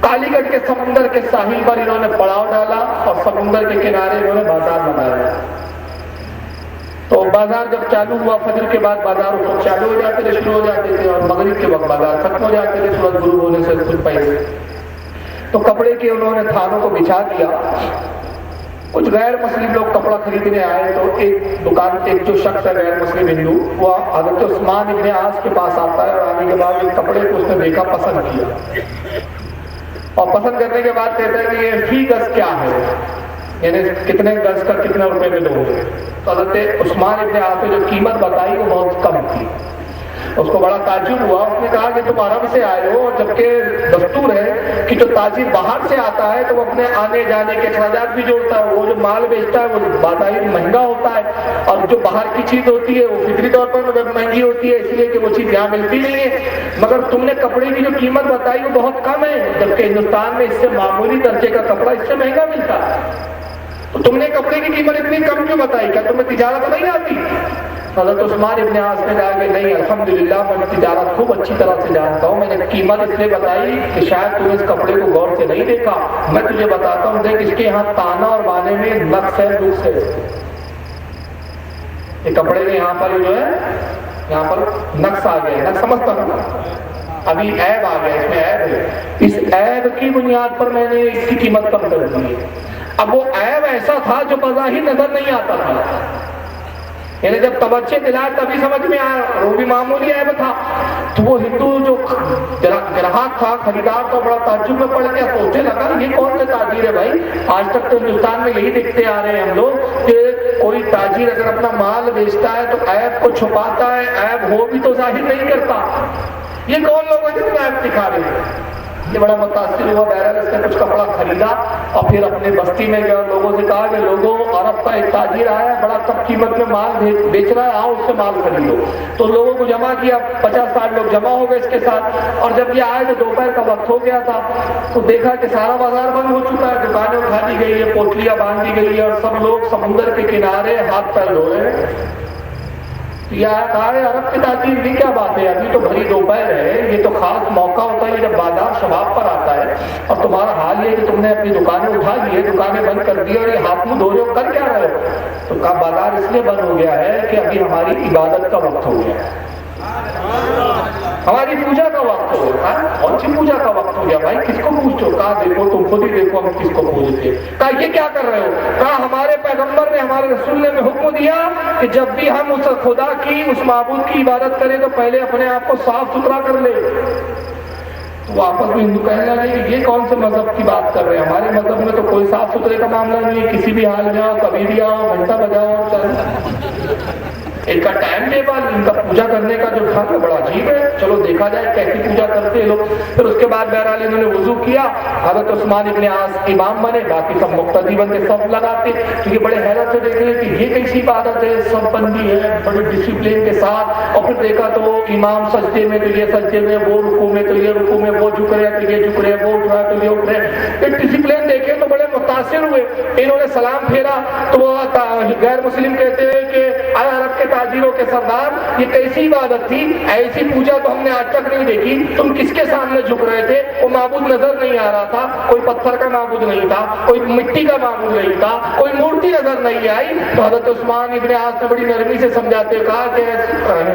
کالی گڑھ کے سمندر کے ساحل پر انہوں نے پڑاؤ ڈالا اور سمندر کے کنارے انہوں نے بازار لگایا. تو بازار جب چالو ہوا, فجر کے بعد بازار چالو ہو جاتے تھے, شروع ہو جاتے تھے, اور مغرب کے وقت بازار ختم ہو جاتے تھے سورج غروب ہونے سے کچھ پہلے. تو کپڑے کے انہوں نے تھانوں کو بچھا دیا. کچھ غیر مسلم لوگ کپڑا خریدنے آئے تو ایک دکان, ایک جو شخص ہے غیر مسلم ہندو, وہ حضرت عثمان ابن عاص کے پاس آتا ہے, اور آنے کے بعد ایک کپڑے کو اس نے دیکھا, پسند کیا, اور پسند کرنے کے بعد کہتا ہے کہ یہ فی گز کیا ہے, یعنی کتنے گز کا کتنے روپے میں دو گے. تو حضرت عثمان ابن عاص نے جو قیمت بتائی وہ بہت کم تھی. اس کو بڑا تعجب ہوا. اس نے کہا کہ تم عرب سے آئے ہو, اور جبکہ دستور ہے کہ جو تاجر باہر سے آتا ہے تو وہ اپنے آنے جانے کے اخراجات بھی جوڑتا ہے, وہ جو مال بیچتا ہے وہ بظاہر مہنگا ہوتا ہے, اور جو باہر کی چیز ہوتی ہے وہ فطری طور پر مہنگی ہوتی ہے, اس لیے کہ وہ چیز یہاں ملتی نہیں ہے. مگر تم نے کپڑے کی جو قیمت بتائی وہ بہت کم ہے, جبکہ ہندوستان میں اس سے معمولی درجے کا کپڑا اس سے مہنگا ملتا ہے. تو تم نے کپڑے کی قیمت اتنی کم کیوں بتائی, کیا تمہیں تجارت نہیں آتی؟ حضرت عثمان ابن عاص نے کہا کہ نہیں, الحمدللہ میں تجارت خوب اچھی طرح سے جانتا ہوں. میں نے قیمت اس لیے بتائی کہ شاید تم اس کپڑے کو غور سے نہیں دیکھا. میں تجھے بتاتا ہوں, دیکھ اس کے یہاں تانا اور بانے میں نقص ہے, نقص ہے. یہ کپڑے کے یہاں پر جو ہے, یہاں پر نقص آ گیا. نقص سمجھتا ہوں, ابھی عیب آ گیا, اس میں عیب ہے. اس عیب کی بنیاد پر میں نے اس کی قیمت کم کر دی ہے. اب وہ عیب ایسا تھا جو بظاہر نظر نہیں آتا تھا, یعنی جب توجہ دلائے تبھی سمجھ میں آیا, وہ بھی معمولی عیب تھا. تو وہ ہندو جو گراہک تھا, خریدار تھا, بڑا تعجب میں پڑ گیا. سوچنے لگا یہ کون سے تاجر ہے بھائی, آج تک تو ہندوستان میں یہی دیکھتے آ رہے ہیں ہم لوگ کہ کوئی تاجر اگر اپنا مال بیچتا ہے تو عیب کو چھپاتا ہے, عیب ہو بھی تو ظاہر نہیں کرتا. یہ کون لوگ ہیں جن کو عیب دکھا رہے ہیں؟ یہ بڑا متاثر ہوا. بہرحال اس نے کچھ کپڑا خریدا اور پھر اپنے بستی میں گیا, لوگوں سے کہا کہ لوگوں, عرب کا ایک تاجر آیا ہے, بڑا کم قیمت میں مال بیچ رہا ہے, آؤ اس سے مال خریدو. تو لوگوں کو جمع کیا, 50-60 لوگ جمع ہو گئے اس کے ساتھ. اور جب یہ آئے تو دوپہر کا وقت ہو گیا تھا, تو دیکھا کہ سارا بازار بند ہو چکا ہے, دکانیں اٹھا دی گئی ہے, پوٹلیاں باندھ دی گئی ہے, اور سب لوگ سمندر کے کنارے ہاتھ پیر دھو رہے ہیں. کہا ہے عرب کے تاجر بھی کیا بات ہے, ابھی تو بھری دوپہر ہے, یہ تو خاص موقع ہوتا ہے جب بازار شباب پر آتا ہے, اور تمہارا حال یہ کہ تم نے اپنی دکانیں اٹھا لی ہے, دکانیں بند کر دی اور یہ ہاتھ منہ دھو رہے ہو, کر کیا رہے ہو؟ تو کہا بازار اس لیے بند ہو گیا ہے کہ ابھی ہماری عبادت کا وقت ہو گیا ہے, ہماری پوجا کا وقت ہو گیا. کون سی پوجا کا وقت ہو گیا بھائی, کس کو پوچھتے ہو؟ کہا دیکھو تم خود ہی دیکھو ہم کس کو پوجتے. کہا یہ کیا کر رہے ہو؟ کہا ہمارے پیغمبر نے, ہمارے رسول نے حکم دیا کہ جب بھی ہم اس خدا کی, اس معبود کی عبادت کریں تو پہلے اپنے آپ کو صاف ستھرا کر لے. تو آپس میں ہندو کہنے لگے کہ یہ کون سے مذہب کی بات کر رہے ہیں, ہمارے مذہب میں تو کوئی صاف ستھرے کا معاملہ نہیں ہے, کسی بھی حال میں آؤ, کبھی بھی آؤ, گھنٹہ بجاؤ. ان کا ٹائم ٹیبل, ان کا پوجا کرنے کا جو تھا بڑا عجیب ہے. چلو دیکھا جائے کیسی پوجا کرتے ہیں لوگ. پھر اس کے بعد بہرحال انہوں نے وضو کیا, حضرت عثمان ابن عاص امام بنے, باقی سب مقتدی بن کے سب لگاتے. تو یہ بڑے حیرت سے دیکھ رہے کہ یہ کیسی عبادت ہے, سب بندی ہے بڑے ڈسپلین کے ساتھ. اور پھر دیکھا تو امام سجدے میں تو یہ سجدے میں, وہ رکوع میں تو یہ رکوع میں, وہ جھک رہے تو یہ جھک رہے, وہ اٹھ رہا تو یہ اٹھ رہے. یہ ڈسپلین دیکھے تو بڑے متاثر ہوئے. انہوں نے سلام پھیرا تو وہ غیر مسلم کہتے ہیں کہ اے عرب کے تاجروں کے سردار, یہ کیسی عبادت تھی, ایسی پوجا تو ہم نے آج تک نہیں دیکھی. تم کس کے سامنے جھک رہے تھے؟ وہ معبود نظر نہیں آ رہا تھا, کوئی پتھر کا معبود نہیں تھا, کوئی مٹی کا معبود نہیں تھا, کوئی مورتی نظر نہیں آئی. تو حضرت عثمان ابن عاص نے بڑی نرمی سے سمجھاتے ہوئے کہا کہ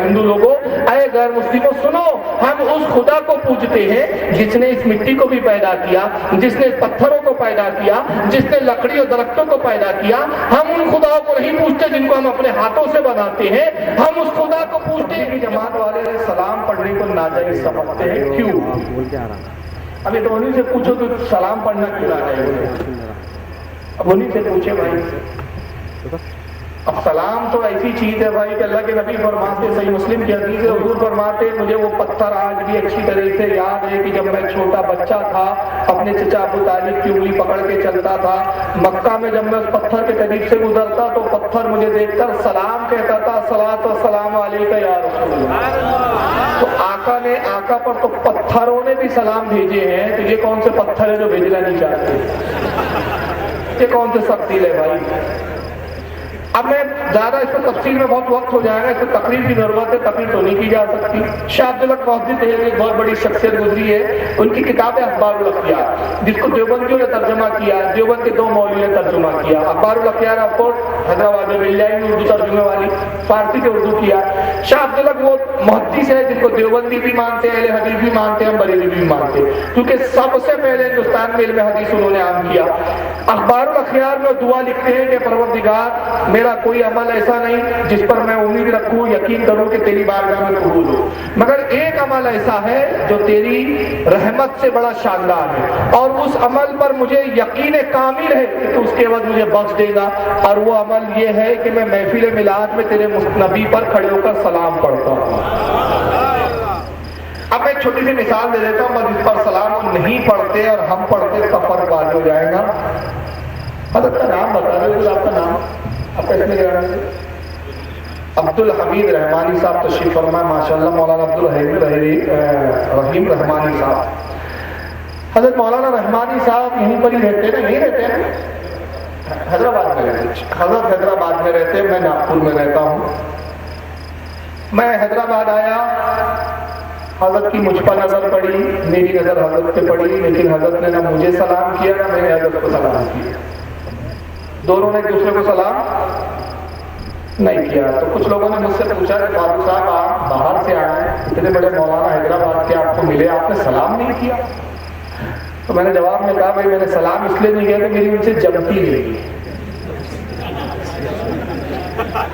ہندو لوگوں, اے غیر مسلموں سنو, ہم اس خدا کو پوجتے ہیں جس نے اس مٹی کو بھی پیدا کیا, جس نے پتھروں کو پیدا کیا, جس نے لکڑی اور درختوں کو پیدا کیا. ہم ان خداؤں کو نہیں پوجتے جن کو ہم اپنے ہاتھوں سے بناتے ہیں, ہم اس خدا کو پوچھتے ہیں. کہ جماعت والے سلام پڑھنے کو ناجائز سمجھتے ہیں, کیوں؟ اب یہ تو انہیں سے پوچھو کہ سلام پڑھنا کیوں ناجائز ہے, اب انہیں سے پوچھے بھائی. اب سلام تو ایسی چیز ہے بھائی کہ اللہ کے نبی فرماتے, صحیح مسلم کی حدیث ہے, حضور فرماتے مجھے وہ پتھر آج بھی اچھی طرح سے یاد ہے کہ جب میں چھوٹا بچہ تھا اپنے چچا ابو طالب کی انگلی پکڑ کے چلتا تھا مکہ میں, جب میں اس پتھر کے قریب سے گزرتا تو پتھر مجھے دیکھ کر سلام کہتا تھا, الصلاۃ والسلام علیک یا رسول اللہ. تو آقا نے, آقا پر تو پتھروں نے بھی سلام بھیجے ہیں, تو یہ کون سے پتھر ہے جو بھیجنا نہیں چاہتے؟ یہ کون سے سخت دل ہے بھائی؟ اب میں زیادہ اس کو تفصیل میں بہت وقت ہو جائے گا، اس کو تقریر کی ضرورت ہے، تقریر تو نہیں کی جا سکتی۔ شاہ عبدالحق محدث ایک بہت بڑی شخصیت گزری ہے، ان کی کتاب ہے اخبار الاخیار، جس کو دیوبندیوں نے ترجمہ کیا، دیوبند کے 2 مولویوں نے ترجمہ کیا۔ اخبار الاخیار آپ کو حیدرآباد میں مل جائے گی اردو ترجمے والی، فارسی سے اردو کیا۔ شاہ عبدالحق وہ محدث ہے جن کو دیوبندی بھی مانتے ہیں، اہل حدیث بھی مانتے ہیں، بریلوی بھی مانتے ہیں، کیونکہ سب سے پہلے ہندوستان میں علم حدیث انہوں نے عام کیا۔ اخبار الاخیار میں دعا لکھتے ہیں کہ پروردگار میرا کوئی عمل ایسا نہیں جس پر میں امید رکھوں، یقین کروں کہ تیری بارگاہ میں قبول ہو، مگر ایک عمل ایسا ہے جو تیری رحمت سے بڑا شاندار ہے، اور اس عمل پر مجھے یقین کامل ہے کہ تو اس کے بعد مجھے بخش دے گا، اور وہ عمل یہ ہے کہ میں محفل میلاد میں تیرے نبی پر کھڑے ہو کر سلام پڑھتا ہوں۔ اب میں ایک چھوٹی سی مثال دے دیتا ہوں، بس اس پر سلام وہ نہیں پڑھتے اور ہم پڑھتے اس کا فرق واضح ہو جائے گا۔ حضرت کا نام بتا دیں، آپ کا نام آپ اس میں عبد الحمید رحمانی صاحب تشریف فرمائے، ماشاءاللہ مولانا عبد الرحیم رحمانی صاحب۔ حضرت مولانا رحمانی صاحب یہیں پر ہی رہتے ہیں، نہیں رہتے ہیں حیدرآباد میں رہتے ہیں، حضرت حیدرآباد میں رہتے ہیں، میں ناگپور میں رہتا ہوں۔ میں حیدرآباد آیا، حضرت کی مجھ پر نظر پڑی، میری نظر حضرت پہ پڑی، لیکن حضرت نے نہ مجھے سلام کیا نہ میں نے حضرت کو سلام کیا، دونوں نے ایک دوسرے کو سلام نہیں کیا۔ تو کچھ لوگوں نے مجھ سے پوچھا کہ فاروق صاحب آپ باہر سے آئے ہیں، اتنے بڑے مولانا حیدرآباد کے آپ کو ملے، آپ نے سلام نہیں کیا؟ تو میں نے جواب میں کہا بھائی میں نے سلام اس لیے نہیں کیا کہ میری ان سے جمتی نہیں،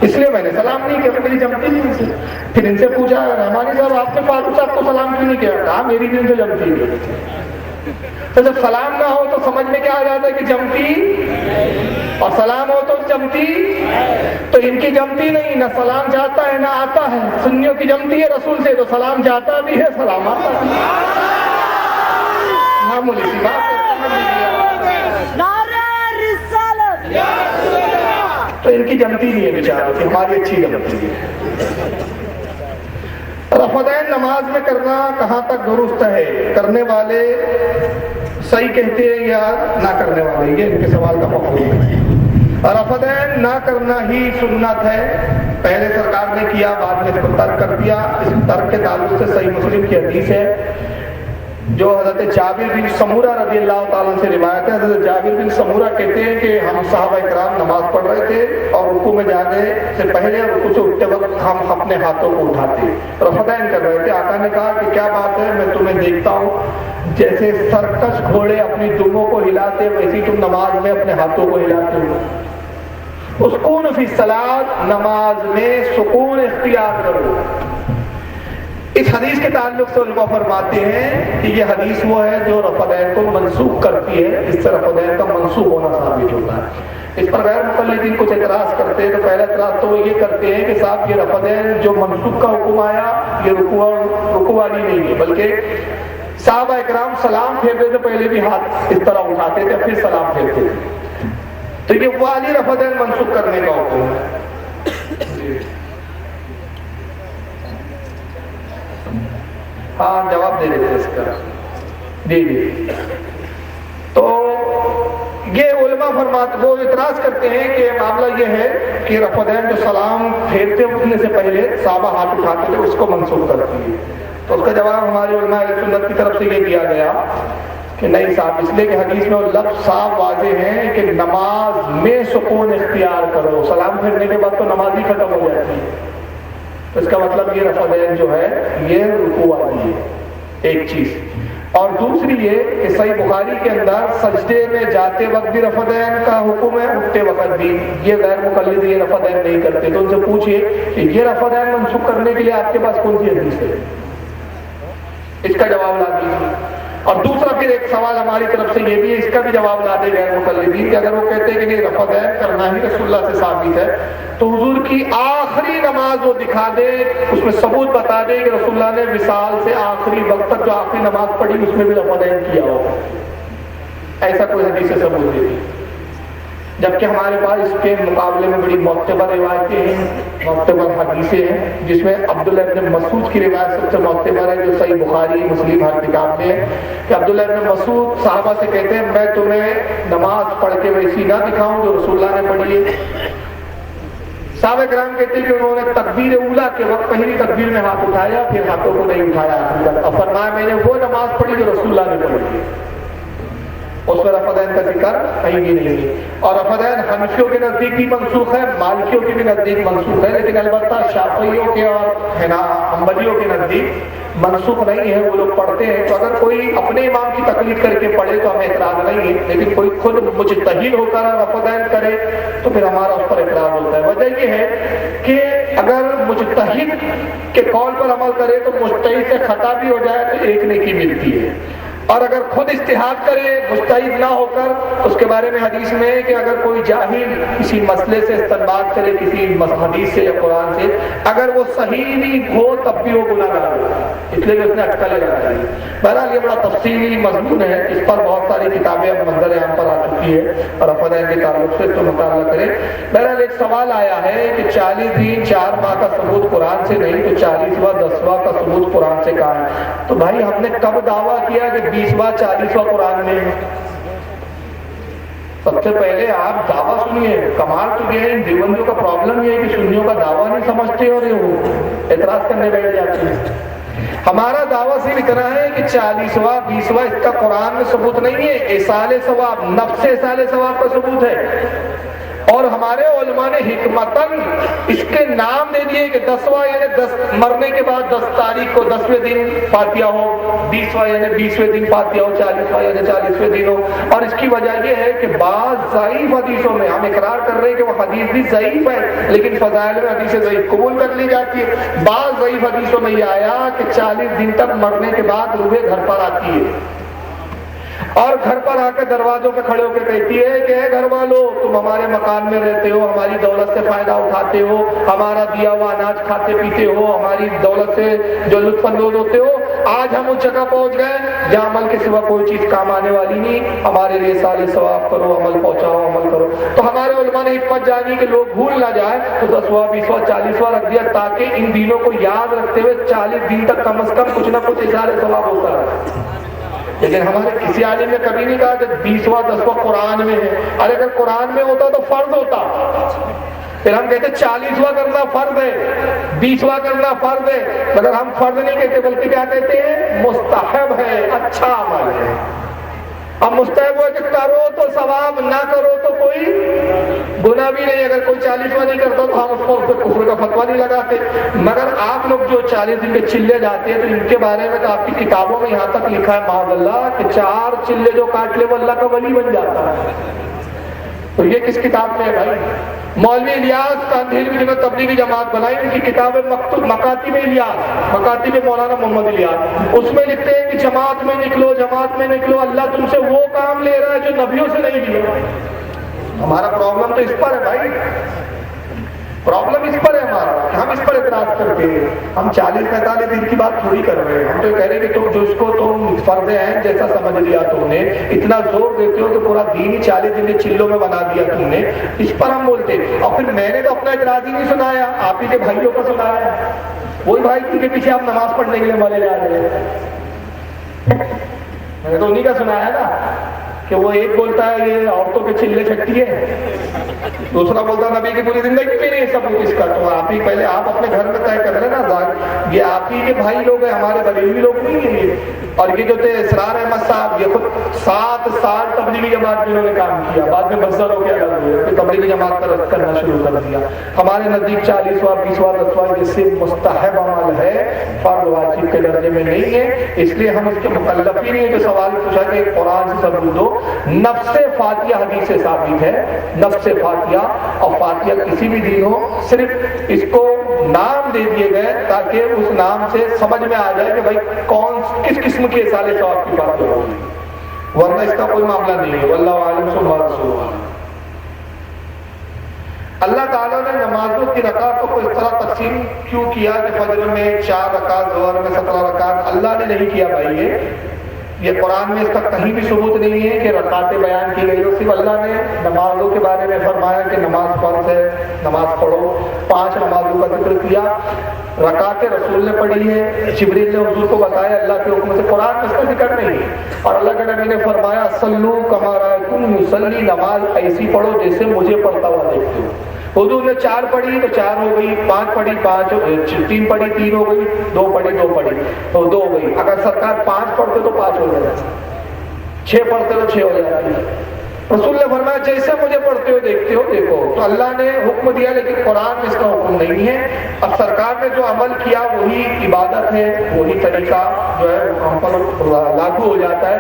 اس لیے میں نے سلام نہیں کیا کہ میری جمتی نہیں ان سے۔ پھر ان سے پوچھا رحمانی صاحب آپ نے فاروق صاحب کو سلام کیوں نہیں کیا؟ کہا میری بھی ان سے جمتی نہیں۔ تو جب سلام نہ ہو تو سمجھ میں کیا آ جاتا ہے کہ جمتی، اور سلام ہو تو جمتی، تو ان کی جمتی نہیں، نہ سلام جاتا ہے نہ آتا ہے۔ سنیوں کی جمتی ہے رسول سے، تو سلام جاتا بھی ہے سلام آتا ہے، معمولی سی بات ہے، سمجھ لیجیے۔ تو ان کی جمتی نہیں ہے بیچاروں کی، ہماری اچھی جمتی ہے۔ رفعین نماز میں کرنا کہاں تک درست ہے؟ کرنے والے صحیح کہتے ہیں یا نہ کرنے والے؟ یہ ان کے سوال کا مفہوم ہے۔ رفعین نہ کرنا ہی سنت ہے، پہلے سرکار نے کیا، بعد میں اس کو ترک کر دیا۔ اس ترک کے تعلق سے صحیح مسلم کی حدیث ہے جو حضرت جابر بن سمورہ رضی اللہ تعالیٰ سے روایت ہے۔ حضرت جابر بن سمورہ کہتے ہیں کہ ہم صحابہ کرام نماز پڑھ رہے تھے اور رکوع میں جانے سے پہلے رکوع سے اٹھتے وقت ہم اپنے ہاتھوں کو اٹھاتے، رفعین کر رہے تھے۔ آقا نے کہا کہ کیا بات ہے، میں تمہیں دیکھتا ہوں جیسے سرکش گھوڑے اپنی دموں کو ہلاتے ویسے تم نماز میں اپنے ہاتھوں کو ہلاتے ہو۔ اسکون فی الصلاۃ، نماز میں سکون اختیار کرو۔ اس حدیث کے تعلق سے علماء فرماتے ہیں کہ یہ حدیث وہ ہے جو رفعین کو منسوخ کرتی ہے، اس سے رفعین کا منسوخ ہونا ثابت ہوتا ہے۔ اس پر غیر مقلدین کچھ اعتراض کرتے ہیں، تو پہلا اعتراض تو وہ یہ کرتے ہیں کہ صاحب یہ رفعین جو منسوخ کا حکم آیا یہ رکوع والی نہیں ہے، بلکہ صحابہ اکرام سلام پھیرتے تھے پہلے بھی ہاتھ اس طرح اٹھاتے تھے پھر سلام پھیرتے تھے، تو یہ والی رفعین منسوخ کرنے کا حکم ہے۔ ہاں جواب دے دیتے اس کا، جی۔ تو یہ علماء فرماتے، وہ اعتراض کرتے ہیں کہ معاملہ یہ ہے کہ رفعین جو سلام پھیرتے اٹھنے سے پہلے صحابہ ہاتھ اٹھاتے تھے اس کو منسوخ کرتی ہے۔ تو اس کا جواب ہمارے علماء اہل سنت کی طرف سے یہ دیا گیا کہ نہیں صاحب، اس لیے کہ حدیث میں وہ لفظ صاف واضح ہے کہ نماز میں سکون اختیار کرو، سلام پھیرنے کے بعد تو نماز ہی ختم ہو جاتی ہے، تو اس کا مطلب یہ رفعین جو ہے یہ رکوع والی ہے، ایک چیز۔ اور دوسری یہ کہ صحیح بخاری کے اندر سجدے میں جاتے وقت بھی رفعین کا حکم ہے، اٹھتے وقت بھی۔ یہ غیر مقلد یہ رفعین نہیں کرتے، تو ان سے پوچھئے کہ یہ رفعین منسوخ کرنے کے لیے آپ کے پاس کون سی حدیث ہے، اس کا جواب لا دیجیے۔ اور دوسرا پھر ایک سوال ہماری طرف سے یہ بھی ہے، اس کا بھی جواب لا دے غیر مقلدین کہ اگر وہ کہتے ہیں کہ نہیں رفعین کرنا ہی رسول اللہ سے ثابت ہے، تو حضور کی آخری نماز وہ دکھا دے، اس میں ثبوت بتا دے کہ رسول اللہ نے وصال سے آخری وقت تک جو آخری نماز پڑھی اس میں بھی رفعین کیا ہو، ایسا کوئی حدیث سے ثبوت دے دی۔ جبکہ ہمارے پاس اس کے مقابلے میں بڑی معتبر روایتیں ہیں، معتبر حدیثیں ہیں، جس میں عبداللہ ابن مسعود کی روایت سب سے معتبر ہے جو صحیح بخاری مسلم ہر کتاب میں ہے کہ عبداللہ ابن مسعود صحابہ سے کہتے ہیں میں تمہیں نماز پڑھ کے ویسی نہ دکھاؤں جو رسول اللہ نے پڑھی ہے، صحابہ کرام کہتے ہیں کہ انہوں نے تکبیر اولا کے وقت پہلی تکبیر میں ہاتھ اٹھایا، پھر ہاتھوں کو نہیں اٹھایا، اور فرمایا میں نے وہ نماز پڑھی جو رسول اللہ نے پڑھی، اس میں رفع دین کا ذکر کہیں بھی نہیں ہے۔ اور رفع دین حنفیوں کے نزدیک بھی منسوخ ہے، مالکیوں کے بھی نزدیک منسوخ ہے، لیکن البتہ شافعیوں کے اور حنبلیوں کے نزدیک منسوخ نہیں ہے، وہ لوگ پڑھتے ہیں۔ تو اگر کوئی اپنے امام کی تقلید کر کے پڑھے تو ہمیں اعتراض نہیں ہے، لیکن کوئی خود مجتہد ہو کر رفع دین کرے تو پھر ہمارا اس پر اعتراض ہوتا ہے۔ وجہ یہ ہے کہ اگر مجتہد کے قول پر عمل کرے تو مجتہد سے خطا بھی ہو جائے تو ایک نیکی ملتی ہے، اور اگر خود اجتہاد کرے مجتہد نہ ہو کر، اس کے بارے میں حدیث میں ہے کہ اگر کوئی جاہل کسی مسئلے سے استنباط کرے کسی حدیث سے یا قرآن سے، اگر وہ صحیح نہیں ہو تب بھی وہ گناہ گار ہو، اس لیے اس نے اٹکلیں لگائی۔ بہرحال یہ بڑا تفصیلی مضمون ہے، اس پر بہت ساری کتابیں اب منظر عام پر آ چکی ہے اور رفع دین کے تعلق سے تو مطالعہ کریں۔ بہرحال ایک سوال آیا ہے کہ 40 دن 4 ماہ کا ثبوت قرآن سے نہیں تو 40واں 10واں کا ثبوت قرآن سے کہاں ہے؟ تو بھائی ہم نے کب دعویٰ کیا کہ 20واں 40واں قرآن میں؟ سب سے پہلے آپ دعویٰ سنیے۔ کمال تو یہ ہے ان دیوبندیوں کا پرابلم یہ ہے کہ سنیوں کا دعویٰ نہیں سمجھتے اور یہ اعتراض کرنے بیٹھ جاتے ہیں۔ ہمارا دعویٰ صرف اتنا ہے کہ 40واں 20واں اس کا قرآن میں ثبوت نہیں ہے، ایصال ثواب، نفس ایصال ثواب کا ثبوت ہے، اور ہمارے علماء نے حکمتاً اس کے نام دے دیے کہ 10واں یعنی 10 مرنے کے بعد 10 تاریخ کو 10ویں دن فاتحہ ہو، 20واں یعنی 20ویں دن فاتحہ ہو، 40واں یعنی 40ویں دن ہو۔ اور اس کی وجہ یہ ہے کہ بعض ضعیف حدیثوں میں ہم اقرار کر رہے ہیں کہ وہ حدیث بھی ضعیف ہے، لیکن فضائل میں حدیث ضعیف قبول کر لی جاتی ہے۔ بعض ضعیف حدیثوں میں یہ آیا کہ 40 دن تک مرنے کے بعد روح گھر پر آتی ہے، اور گھر پر آ کے دروازوں پہ کھڑے ہو کے کہتی ہے کہ اے گھر والوں، تم ہمارے مکان میں رہتے ہو، ہماری دولت سے فائدہ اٹھاتے ہو، ہمارا دیا ہوا اناج کھاتے پیتے ہو، ہماری دولت سے جو لطف اندوز ہوتے ہو، آج ہم اس جگہ پہنچ گئے جہاں عمل کے سوا کوئی چیز کام آنے والی نہیں، ہمارے لیے سال ثواب کرو، عمل پہنچاؤ، عمل کرو۔ تو ہمارے علماء نے حکمت جانی کہ لوگ بھول نہ جائے تو 10واں 20واں 40واں رکھ دیا تاکہ ان دنوں کو یاد رکھتے ہوئے 40 دن تک کم از کم کچھ نہ کچھ اظہار ثواب ہوتا ہے۔ لیکن ہمارے کسی عالم نے کبھی نہیں کہا کہ 20واں 10واں قرآن میں ہے، اور اگر قرآن میں ہوتا تو فرض ہوتا، پھر ہم کہتے 40واں کرنا فرض ہے، 20واں کرنا فرض ہے، مگر ہم فرض نہیں کہتے بلکہ کیا کہتے ہیں؟ مستحب ہے، اچھا عمل ہے۔ اب مستحب ہو کہ کرو تو ثواب، نہ کرو تو کوئی گناہ بھی نہیں۔ اگر کوئی 40واں نہیں کرتا تو ہم اس کو کفر کا فتویٰ نہیں لگاتے۔ مگر آپ لوگ جو 40 دن کے چلے جاتے ہیں تو ان کے بارے میں تو آپ کی کتابوں میں یہاں تک لکھا ہے معاذ اللہ کہ 4 چلے جو کاٹ لے وہ اللہ کا ولی بن جاتا ہے۔ تو یہ کس کتاب میں ہے بھائی؟ مولوی الیاس کاندھیلوی جنہوں نے تبلیغی جماعت بنائی، ان کی کتاب ہے مکاتب الیاس، مکاتب مولانا محمد الیاس، اس میں لکھتے ہیں کہ جماعت میں نکلو، جماعت میں نکلو، اللہ تم سے وہ کام لے رہا ہے جو نبیوں سے نہیں لیا۔ ہمارا پرابلم تو اس پر ہے بھائی، پرابلم اس پر ہے ہمارا کہ ہم اس پر اعتراض کرتے ہیں۔ ہم 40-45 دن کی بات تھوڑی کر رہے ہیں، ہم تو کہہ رہے ہیں کہ تم جو اس کو تم فرض عین جیسا سمجھ لیا تم نے، اتنا زور دیتے ہو کہ پورا دین ہی 40 دن کے چلوں میں بنا دیا تم نے، اس پر ہم بولتے ہیں۔ اور پھر میں نے تو اپنا اعتراض ہی نہیں سنایا، آپ ہی کے بھائیوں کو سنایا، وہی بھائی جن کے پیچھے آپ نماز پڑھنے کے لیے مالے جا رہے ہیں، میں نے تو انہی کا سنایا نا کہ وہ ایک بولتا ہے یہ عورتوں کے چلے چھٹی ہے، دوسرا بولتا ہے نبی کی پوری زندگی میں نہیں سب کچھ کا۔ تو آپ ہی پہلے آپ اپنے گھر میں طے کر لینا، یہ آپ ہی کے بھائی لوگ ہیں، ہمارے بریلوی لوگ نہیں ہیں یہ۔ اور یہ جو تھے اسرار احمد صاحب، یہ خود 7 سال تبلیغی جماعت میں انہوں نے کام کیا، بعد میں بزر ہو کے الگ ہوئے، پھر تبلیغی جماعت کا رد کرنا شروع کر دیا۔ ہمارے نزدیک 40واں 20واں 10واں جس سے مستحب عمل ہے، فرض واجب کے درجے میں نہیں ہے، اس لیے ہم اس کے مکلف ہی نہیں ہے۔ جو سوال پوچھا کہ قرآن سے ثبوت دو، نفس فاتحہ حدیث سے ثابت ہے، نفس فاتحہ، اور فاتحہ کسی بھی دین ہو، صرف اس کو نام دے دیے گئے تاکہ اس نام سے سمجھ میں آ جائے کہ بھائی کون کس قسم کے اصالے ثواب کی بات ہوگی، ورنہ اس کا کوئی معاملہ نہیں ہے۔ واللہ عالم ثم رسول۔ اللہ تعالیٰ نے نمازوں کی رکعتوں کو اس طرح تقسیم کیوں کیا کہ فجر میں 4 رکعت، ظہر میں 17 رکعت؟ اللہ نے نہیں کیا بھائی، یہ قرآن میں اس کا کہیں بھی ثبوت نہیں ہے کہ رکعتیں بیان کی گئی ہو۔ صرف اللہ نے نمازوں کے بارے میں فرمایا کہ نماز فرض ہے، نماز پڑھو، 5 نمازوں کا ذکر کیا، رکعتیں رسول نے پڑھی ہے، جبریل نے حضور کو بتایا اللہ کے حکم سے، قرآن میں اس کا ذکر نہیں۔ اور اللہ کے نبی نے فرمایا صلو کما رأیتم یصلی، نماز ایسی پڑھو جیسے مجھے پڑھتا ہوا دیکھتے ہو۔ حضور نے 4 پڑھی تو 4 ہو گئی، 5 پڑھی 5، 3 پڑھی 3 ہو گئی، 2 پڑھی 2 پڑھی تو 2 ہو گئی۔ اگر سرکار 5 پڑھتے تو 5 ہو جاتا، 6 پڑھتے تو 6 ہو جاتی۔ رسول نے فرمایا جیسے مجھے پڑھتے ہو دیکھتے ہو دیکھو۔ تو اللہ نے حکم دیا لیکن قرآن میں اس کا حکم نہیں ہے۔ اب سرکار نے جو عمل کیا وہی عبادت ہے، وہی طریقہ جو ہے ہم پر لاگو ہو جاتا ہے،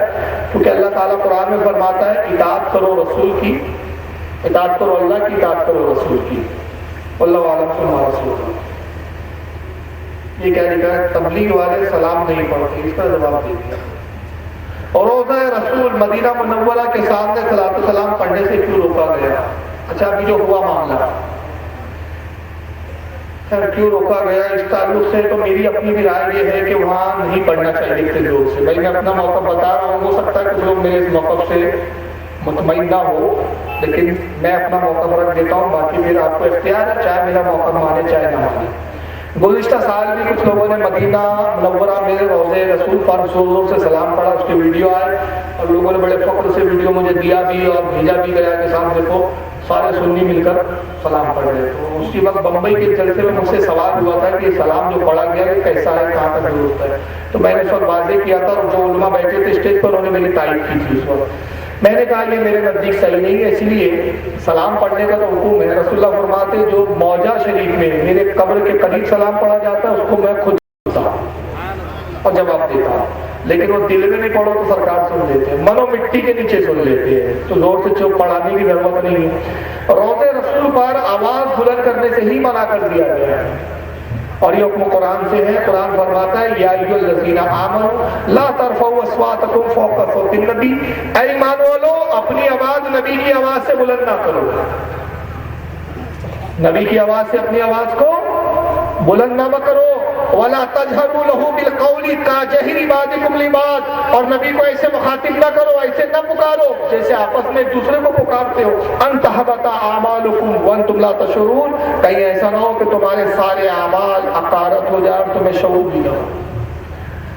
کیونکہ اللہ تعالیٰ قرآن میں فرماتا ہے اطاعت کرو رسول کی، اطاعت کرو اللہ کی، اطاعت کرو رسول کی۔ اللہ عالم سے رسول یہ کیا لکھا ہے؟ تبلیغ والے سلام نہیں پڑھتے، اس کا جواب دے دیا۔ اور روضہ رسول مدینہ منورہ کے سامنے صلاۃ السلام پڑھنے سے کیوں روکا گیا؟ اچھا ابھی جو ہوا معاملہ کیوں روکا گیا اس تعلق سے تو میری اپنی بھی رائے یہ ہے کہ وہاں نہیں پڑھنا چاہیے اتنے زور سے۔ بھائی میں اپنا موقع بتا رہا ہوں، ہو سکتا ہے کچھ لوگ میرے اس موقف سے مطمئن نہ ہو، لیکن میں اپنا موقع رکھ دیتا ہوں، باقی پھر آپ کو اختیار ہے، چاہے میرا موقع مانے چاہے نہ مانے۔ گزشتہ سال بھی کچھ لوگوں نے مدینہ منورہ میں روضے رسول پر زور سے سلام پڑھا، اس کی ویڈیو آئے اور لوگوں نے بڑے فخر سے ویڈیو مجھے دیا بھی اور بھیجا بھی گیا کہ صاحب دیکھو سارے سنی مل کر سلام پڑھ رہے۔ تو اسی وقت بمبئی کے جلسے میں مجھ سے سوال ہوا تھا کہ یہ سلام جو پڑھا گیا ہے کیسا ہے، کہاں تک درست ہے؟ تو میں نے اس وقت واضح کیا تھا اور جو علماء بیٹھے تھے اسٹیج پر انہوں نے میری تائید کی تھی اس وقت۔ میں نے کہا یہ میرے نزدیک صحیح نہیں ہے، اس لیے سلام پڑھنے کا تو حکم ہے۔ رسول اللہ فرماتے جو موجہ شریف میں میرے قبر کے قریب سلام پڑھا جاتا ہے اس کو میں خود سنتا اور جواب دیتا ہوں، لیکن وہ دل میں نہیں پڑھو تو سرکار سن لیتے ہیں، منو مٹی کے نیچے سن لیتے ہیں، تو زور سے چوپ پڑھانے کی ضرورت نہیں ہے۔ روضے رسول پر آواز بلند کرنے سے ہی منع کر دیا گیا ہے اور یہ حکم قرآن سے ہے۔ قرآن فرماتا ہے یا ایھا الذین آمنوا لا ترفعوا اصواتکم فوق صوت النبی، اے ایمان والو اپنی آواز نبی کی آواز سے بلند نہ کرو، نبی کی آواز سے اپنی آواز کو بلند نہ کرو۔ ولا تجہروا لہ بالقول کجہر بعضکم لبعض، اور نبی کو ایسے مخاطب نہ کرو، ایسے نہ پکارو جیسے آپس میں ایک دوسرے کو پکارتے ہو۔ ان تحبط اعمالکم وانتم لا تشعرون، کہیں ایسا نہ ہو کہ تمہارے سارے اعمال عقارت ہو جائے اور تمہیں شعور بھی نہ ہو۔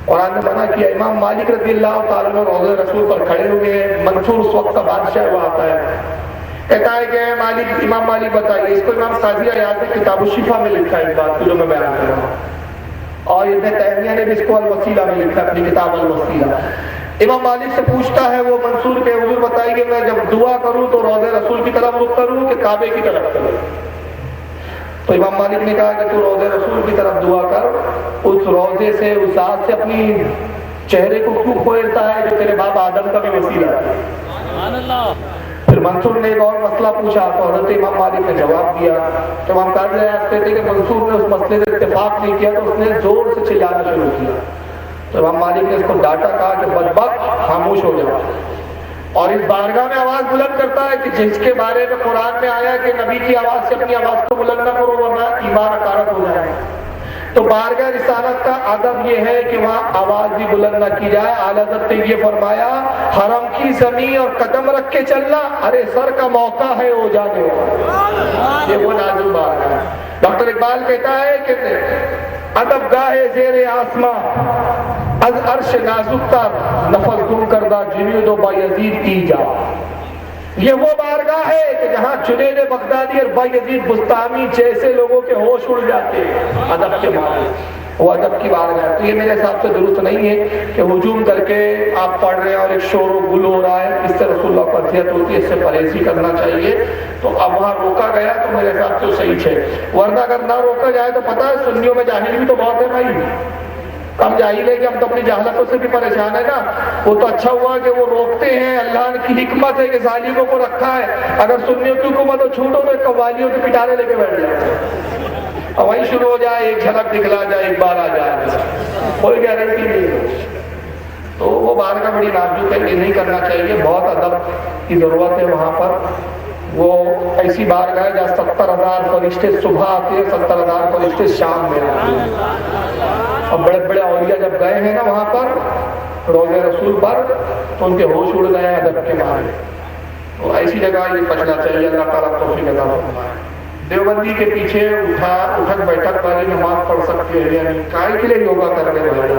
قرآن نے منع کیا۔ امام مالک رضی اللہ تعالیٰ عنہ روضہ رسول پر کھڑے ہوئے ہیں، منصور اس وقت کا بادشاہ ہوا آتا ہے، کہتا ہے کہ مالک، امام مالک بتائیے، اس کو امام قاضی عیاض نے کتاب الشفا میں لکھا ہے اس بات کو جو میں بیان کر رہا ہوں، اور ابن تیمیہ نے بھی اس کو الوسیلہ میں لکھا ہے اپنی کتاب الوسیلہ۔ امام مالک سے پوچھتا ہے وہ منصور کے حضور بتائیے میں جب دعا کروں تو روضہ رسول کی طرف رخ کروں کہ کعبے کی طرف کروں؟ تو امام مالک نے کہا کہ تو روضہ رسول کی طرف دعا کر، اس روضے سے اس ذات سے اپنی چہرے کو کیوں کھولتا ہے جو تیرے باپ آدم کا بھی وسیلہ ہے؟ سبحان اللہ۔ پھر منصور نے ایک اور مسئلہ پوچھا تو حضرت امام مالک نے جواب دیا۔ تو امام قاضی عیاض کہتے کہ منصور نے اس مسئلے سے اتفاق نہیں کیا تو اس نے زور سے چلانا شروع کیا۔ تو امام مالک نے اس کو ڈانٹا، کہا کہ بدبخت خاموش ہو جاؤ، اور اس بارگاہ میں آواز بلند کرتا ہے کہ جس کے بارے میں قرآن میں آیا کہ نبی کی آواز سے اپنی آواز کو بلند نہ کرو ورنہ ایمان حقارت ہو جائے۔ تو بارگاہ رسالت کا ادب یہ ہے کہ وہاں آواز بھی بلند نہ کی جائے۔ اعلیٰ حضرت نے یہ فرمایا حرم کی زمین اور قدم رکھ کے چلنا، ارے سر کا موقع ہے ہو جانے والا، یہ وہ نازل بارگاہ ہے۔ ڈاکٹر اقبال کہتا ہے کہ ادب گاہ زیر آسماں از عرش نازک تر، نفس گم کردہ جنید و بایزید کی جا۔ یہ وہ بارگاہ ہے کہ جہاں جنید بغدادی اور بایزید بستامی جیسے لوگوں کے ہوش اڑ جاتے ہیں ادب کے معنی، وہ ادب کی بارگاہ ہے۔ تو یہ میرے حساب سے درست نہیں ہے کہ ہجوم کر کے آپ پڑھ رہے ہیں اور ایک شور و گل ہو رہا ہے، اس سے رسول اللہ کو اذیت ہوتی ہے، اس سے پرہیزی کرنا چاہیے۔ تو اب وہاں روکا گیا تو میرے حساب سے صحیح ہے، ورنہ اگر نہ روکا جائے تو پتہ ہے سنیوں میں جاہل بھی تو بہت ہے بھائی، کم جاہل ہے کہ ہم تو اپنی جہالتوں سے بھی پریشان ہے نا۔ وہ تو اچھا ہوا کہ وہ روکتے ہیں، اللہ کی حکمت ہے کہ ظالموں کو رکھا ہے۔ اگر سنیوں کی حکومت ہو چھوٹو تو قوالیوں کے پٹارے لے کے بیٹھ جائے اور وہیں شروع ہو جائے، ایک جھلک دکھلا جائے، ایک بار آ جائے، کوئی گارنٹی نہیں ہے۔ تو وہ بارگاہ بڑی نازک ہے، یہ نہیں کرنا چاہیے، بہت ادب کی ضرورت ہے وہاں پر۔ وہ ایسی بارگاہ ہے جہاں 70,000 فرشتے صبح آتے ہیں، 70,000 فرشتے شام میں آتے ہیں۔ اور بڑے بڑے اولیاء جب گئے ہیں نا وہاں پر روضہ رسول پر تو ان کے ہوش اڑ گئے ہیں ادب کے معنی۔ تو ایسی جگہ یہ بچنا چاہیے، اللہ تعالیٰ توفیق عطا فرمائے۔ دیوبندی کے پیچھے اٹھک بیٹھک والی نماز پڑھ سکتے ہیں یعنی کائے کے لیے یوگا کرنے والے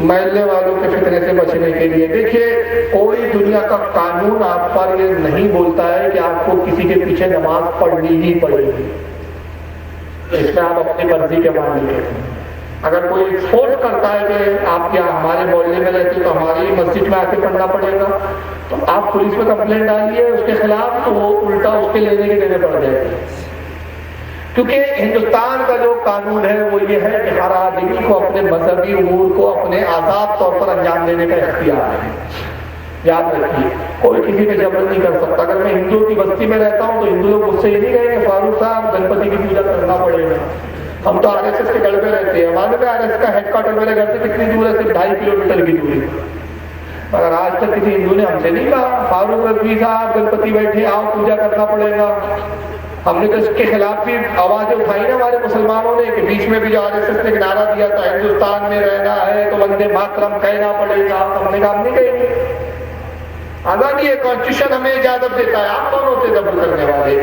محلے والوں کے فتنے سے بچنے کے لیے دیکھیے کوئی دنیا کا قانون آپ پر یہ نہیں بولتا ہے کہ آپ کو کسی کے پیچھے نماز پڑھنی ہی پڑے گی، اس میں آپ اپنی مرضی کے مالک ہیں۔ اگر کوئی فورس کرتا ہے کہ آپ کیا ہمارے محلے میں رہتے تو ہماری مسجد میں آ کے پڑھنا پڑے گا، تو آپ پولیس میں کمپلین ڈالیے اس کے خلاف، تو وہ الٹا اس کے لینے کے دینے پڑ جائے گا۔ کیونکہ ہندوستان کا جو قانون ہے وہ یہ ہے کہ ہر آدمی کو اپنے مذہبی امور کو اپنے آزاد طور پر انجام دینے کا اختیار ہے۔ یاد رکھیے کوئی کسی پہ جبر نہیں کر سکتا۔ اگر میں ہندوؤں کی بستی میں رہتا ہوں تو ہندو لوگ مجھ سے یہ نہیں کہیں گے فاروق صاحب گنپتی کی پوجا کرنا پڑے گا۔ ہم تو آر ایس ایس کے گڑھ میں رہتے ہیں، ہمارے میں آر ایس ایس کا ہیڈ کوارٹر میرے گھر سے کتنی دور ہے؟ صرف 2.5 کلومیٹر کی دوری۔ مگر آج تک کسی ہندو نے ہم سے نہیں کہا فاروق رضوی صاحب گنپتی بیٹھے آؤ پوجا کرنا پڑے گا۔ ہم نے تو اس کے خلاف بھی آوازیں اٹھائی نا ہمارے مسلمانوں نے، کہ بیچ میں بھی جو آر ایس ایس نے نعرہ دیا تھا ہندوستان میں رہنا ہے تو وندے ماترم کہنا پڑے گا، ہم نے کہا ہم نہیں کہیں گے۔ آزادی ہے، کانسٹیٹیوشن ہمیں اجازت دیتا ہے، آپ کون ہوتے جبر کرنے والے؟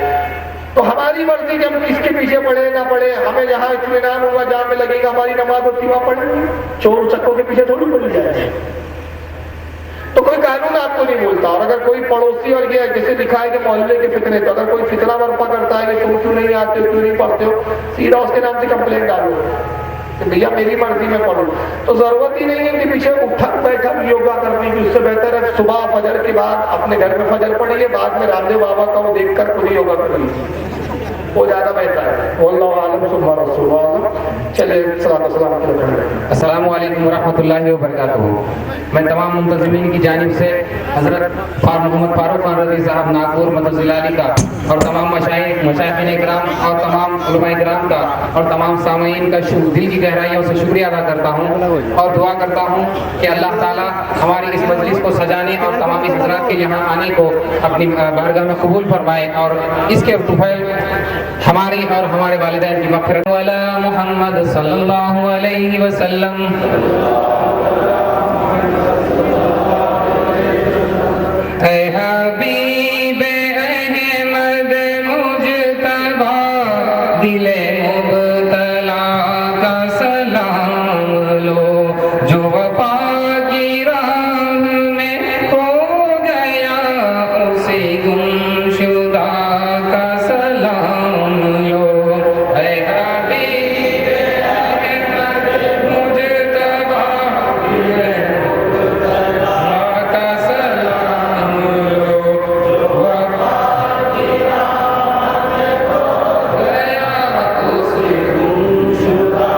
تو ہماری مرضی کہ ہم کس کے پیچھے پڑے نہ پڑے، ہمیں جہاں اطمینان ہوگا جہاں میں لگے گا ہماری نماز ہوتی وہاں پڑھیں گے، چور چکوں کے پیچھے تھوڑی پڑی جائے۔ تو کوئی قانون آپ کو نہیں بولتا، اور اگر کوئی پڑوسی اور یہ جیسے لکھا ہے کہ محلے کے فتنے، تو اگر کوئی فتنہ برپا کرتا ہے کہ تم کیوں نہیں آتے ہو، کیوں نہیں پڑھتے ہو، سیدھا اس کے نام سے کمپلین ڈالو کہ بھیا میری مرضی میں پڑھوں۔ تو ضرورت ہی نہیں ہے کہ پیچھے اٹھک بیٹھک یوگا کرنے کی، اس سے بہتر ہے صبح فجر کے بعد اپنے گھر میں فجر پڑھیے، بعد میں رام دیو بابا کا وہ دیکھ کر خود ہی یوگا کر لیجیے، وہ زیادہ بہتر ہے۔ واللہ اعلم ثم رسول اللہ۔ چلیے صلاۃ والسلام علیہ وسلم۔ السلام علیکم ورحمۃ اللہ وبرکاتہ۔ میں تمام منتظمین کی جانب سے حضرت محمد فاروق خان رضوی صاحب ناگپور مدرسہ ضلع کا اور تمام مشائخین کرام اور تمام علماء کرام کا اور تمام سامعین کا دل کی گہرائیوں سے شکریہ ادا کرتا ہوں اور دعا کرتا ہوں کہ اللہ تعالیٰ ہماری اس مجلس کو سجانے اور تمام اس حضرات کے یہاں آنے کو اپنی بارگاہ میں قبول فرمائے، اور اس کے طفیل ہماری اور ہمارے والدین کی مغفرت۔ وعلی محمد صلی اللہ علیہ وسلم۔ اے حبیب احمد مجتبی دل مبتلا کا سلام لو، جو وفا کی راہ میں کھو گیا اسے گمشدہ کا سلام لو۔ اے حبیب احمد مجتبی دل مبتلا کا سلام لو، جو وفا کی راہ میں کھو گیا اسے گمشدہ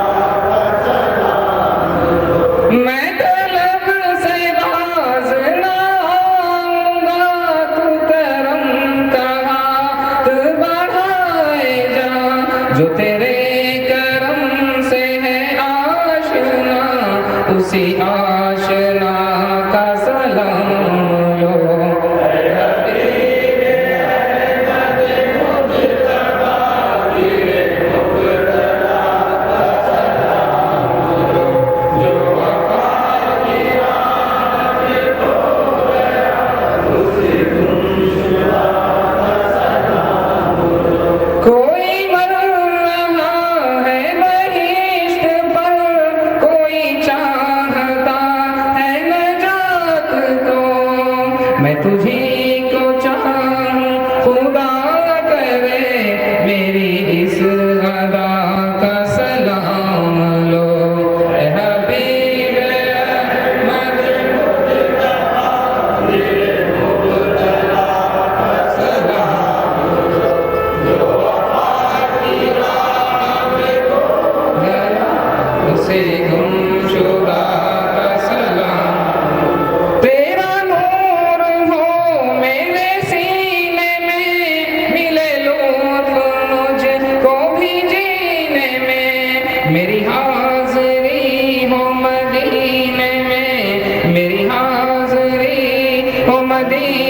کا سلام لو۔ میں طلب سے باز نہ آؤں گا، تو کرم کا ہاتھ بڑھائے جا، جو تیرے کرم سے ہے آشنا اسی آشنا کا سلام لو۔ اے حبیب احمد مجتبی دل مبتلا کا سلام لو، جو وفا کی راہ میں کھو گیا اسے گمشدہ کا سلام لو۔ کوئی مر رہا ہے بہشت پر، کوئی چاہتا ہے نجات کو، میں تجھی کو چاہوں خدا کرے میری اس ادا کا سلام لو۔ اے حبیب احمد مجتبی دل مبتلا کا سلام لو، جو وفا کی راہ میں کھو گیا اسے گمشدہ کا سلام لو۔ تیرا نور ہو میرے سینے میں، ملے لطف مجھ کو بھی جینے میں، میری حاضری ہو مدینے میں، میری حاضری ہو مدینے